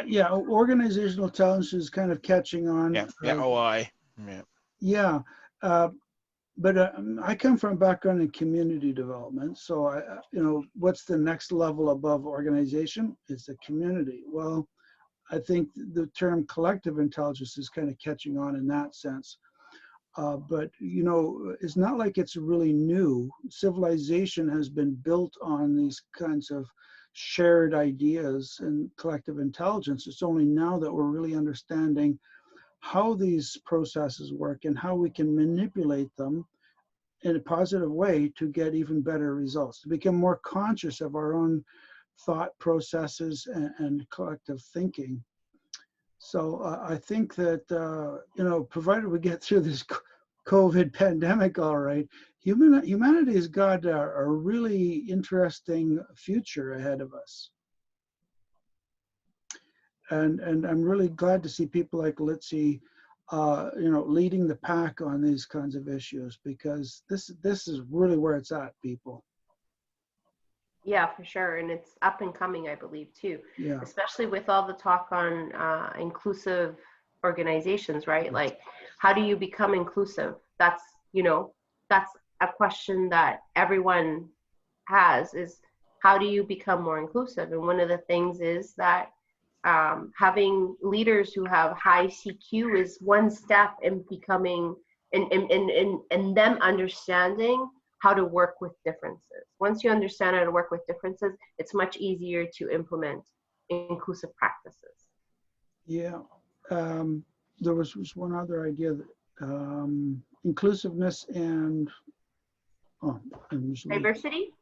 Yeah, organizational intelligence is kind of catching on. OI. Yeah, but I come from a background in community development, so what's the next level above organization? It's the community. Well, I think the term collective intelligence is kind of catching on in that sense. But it's not like it's really new. Civilization has been built on these kinds of shared ideas and collective intelligence. It's only now that we're really understanding how these processes work and how we can manipulate them in a positive way to get even better results, to become more conscious of our own thought processes and collective thinking. So I think that, provided we get through this COVID pandemic all right, humanity has got a really interesting future ahead of us. And I'm really glad to see people like Litzy, leading the pack on these kinds of issues, because this is really where it's at, people. Yeah, for sure. And it's up and coming, I believe, too. Yeah. Especially with all the talk on inclusive organizations, right? Like, how do you become inclusive? That's a question that everyone has, is how do you become more inclusive? And one of the things is that having leaders who have high CQ is one step in becoming, and them understanding how to work with differences. Once you understand how to work with differences, it's much easier to implement inclusive practices. Yeah, there was one other idea that inclusiveness and diversity.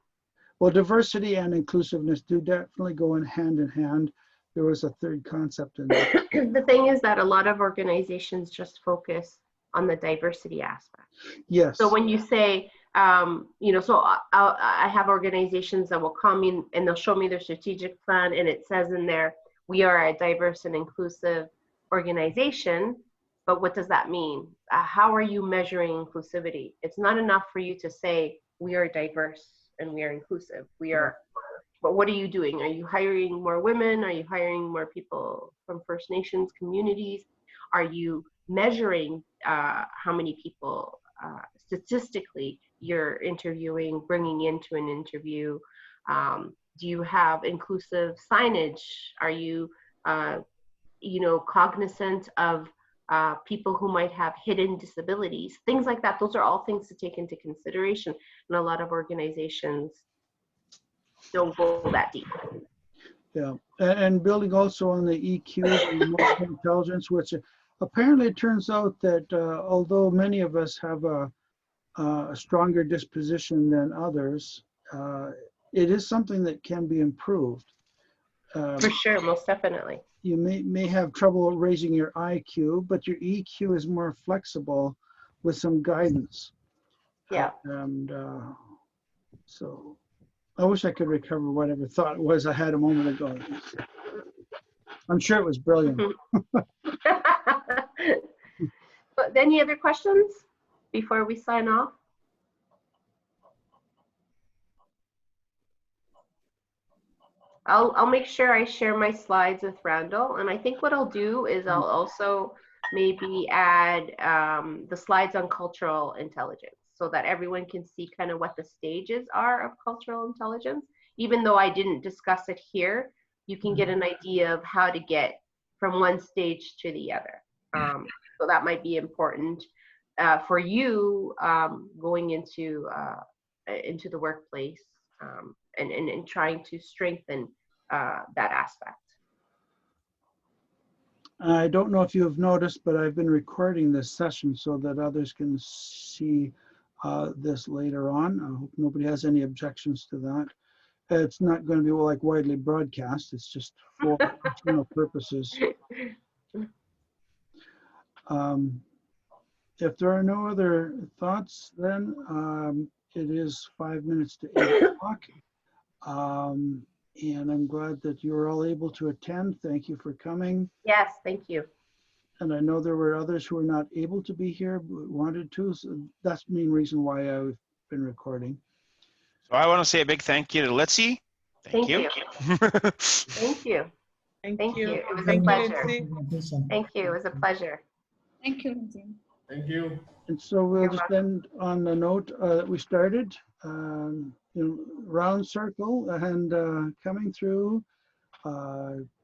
Well, diversity and inclusiveness do definitely go hand in hand. There was a third concept in there. The thing is that a lot of organizations just focus on the diversity aspect. Yes. So when you say, so I have organizations that will come in and they'll show me their strategic plan, and it says in there, we are a diverse and inclusive organization. But what does that mean? How are you measuring inclusivity? It's not enough for you to say we are diverse and we are inclusive. We are, but what are you doing? Are you hiring more women? Are you hiring more people from First Nations communities? Are you measuring how many people statistically you're interviewing, bringing into an interview? Do you have inclusive signage? Are you, cognizant of people who might have hidden disabilities? Things like that. Those are all things to take into consideration. And a lot of organizations don't go that deep. Yeah, and building also on the EQ, and emotional intelligence, which apparently it turns out that although many of us have a stronger disposition than others, it is something that can be improved. For sure, most definitely. you may have trouble raising your IQ, but your EQ is more flexible with some guidance. Yeah. And so I wish I could recover whatever thought it was I had a moment ago. I'm sure it was brilliant. But any other questions before we sign off? I'll make sure I share my slides with Randall, and I think what I'll do is I'll also maybe add the slides on cultural intelligence so that everyone can see kind of what the stages are of cultural intelligence. Even though I didn't discuss it here, you can get an idea of how to get from one stage to the other. So that might be important for you going into the workplace and trying to strengthen that aspect. I don't know if you have noticed, but I've been recording this session so that others can see this later on. I hope nobody has any objections to that. It's not going to be like widely broadcast. It's just for internal purposes. If there are no other thoughts, then it is 5 minutes to 8 o'clock. And I'm glad that you were all able to attend. Thank you for coming. Yes, thank you. And I know there were others who were not able to be here but wanted to. So that's the main reason why I've been recording. So I want to say a big thank you to Litzy. Thank you. Thank you. Thank you. It was a Thank you, pleasure. Litzy. Thank you. It was a pleasure. Thank you, Lindsay. Thank you. And so we'll You're just welcome. end on the note that we started, round circle and coming through.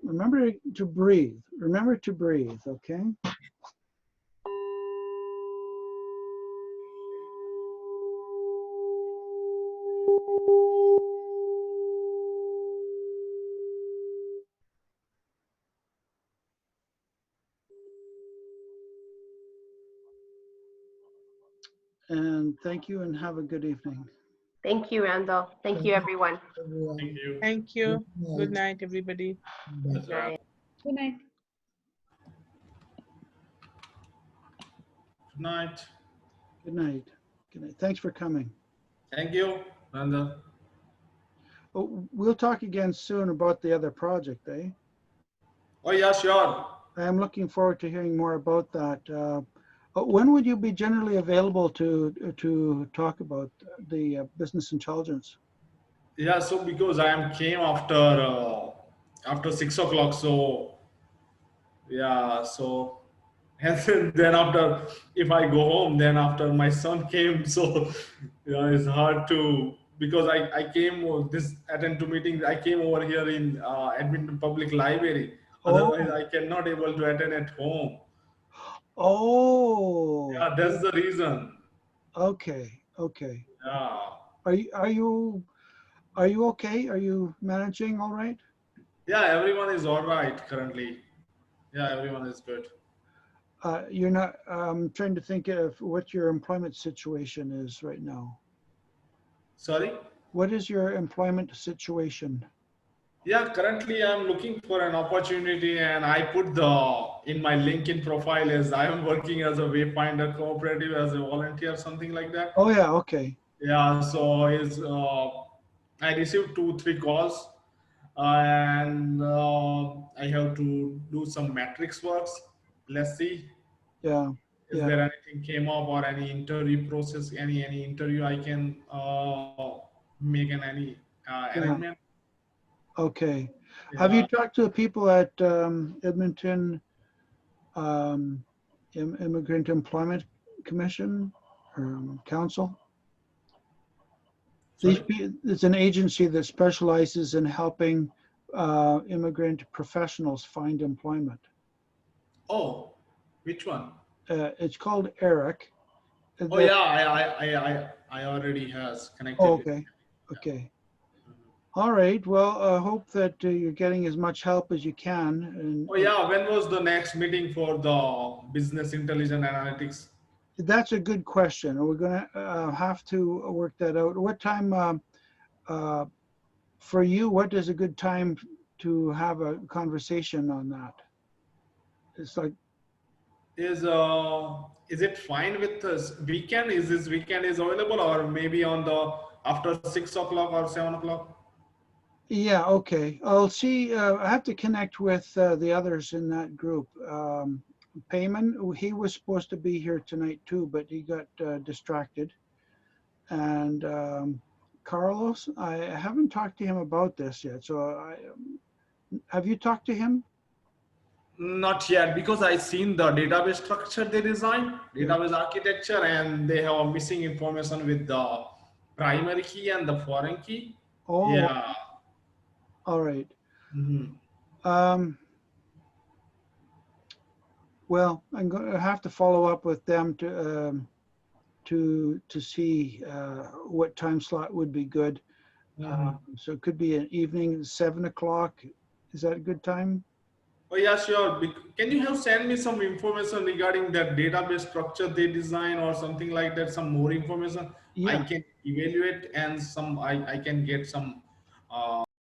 Remember to breathe. Remember to breathe, okay? And thank you and have a good evening. Thank you, Randall. Thank you, everyone. Thank you. Thank you. Good night, everybody. Good night. Good night. Good night. Good night. Good night. Thanks for coming. Thank you, Randa. Oh, we'll talk again soon about the other project, eh? Oh, yeah, sure. I am looking forward to hearing more about that. When would you be generally available to talk about the business intelligence? Yeah, so because I came after 6 o'clock, so yeah, so and then after if I go home, then after my son came, so yeah, it's hard to because I came this attend to meetings. I came over here in Edmonton Public Library. Otherwise, I cannot able to attend at home. Oh. Yeah, that's the reason. Okay. Okay. Yeah. Are you okay? Are you managing all right? Yeah, everyone is all right currently. Yeah, everyone is good. You're not. I'm trying to think of what your employment situation is right now. Sorry? What is your employment situation? Yeah, currently I'm looking for an opportunity and I put in my LinkedIn profile as I am working as a Wayfinder cooperative as a volunteer, something like that. Oh yeah, okay. Yeah, so I received 2-3 calls and I have to do some matrix works. Let's see. Yeah. Is there anything came up or any interview process, any interview I can make any arrangement? Okay. Yeah. Have you talked to the people at Edmonton Immigrant Employment Commission or Council? It's an agency that specializes in helping immigrant professionals find employment. Oh, which one? It's called ERIC. Oh yeah, I already has connected. Oh, okay, okay. All right. Well, I hope that you're getting as much help as you can. And oh yeah, when was the next meeting for the business intelligence analytics? That's a good question. We're going to have to work that out. What time for you? What is a good time to have a conversation on that. It's like, is it fine with this weekend? Is this weekend is available, or maybe on the after 6 o'clock or 7 o'clock? yeah, okay. I'll see. I have to connect with the others in that group. Payman, he was supposed to be here tonight too, but he got distracted. And Carlos, I haven't talked to him about this yet. So have you talked to him? Not yet, because I seen the database structure they design, database architecture, and they have a missing information with the primary key and the foreign key. Oh, Yeah. all right. Mm-hmm. Well, I'm going to have to follow up with them to see what time slot would be good. So it could be an evening, 7 o'clock. Is that a good time? Oh yeah, sure. Can you have send me some information regarding that database structure they design or something like that? Some more information I can evaluate, and some I can get some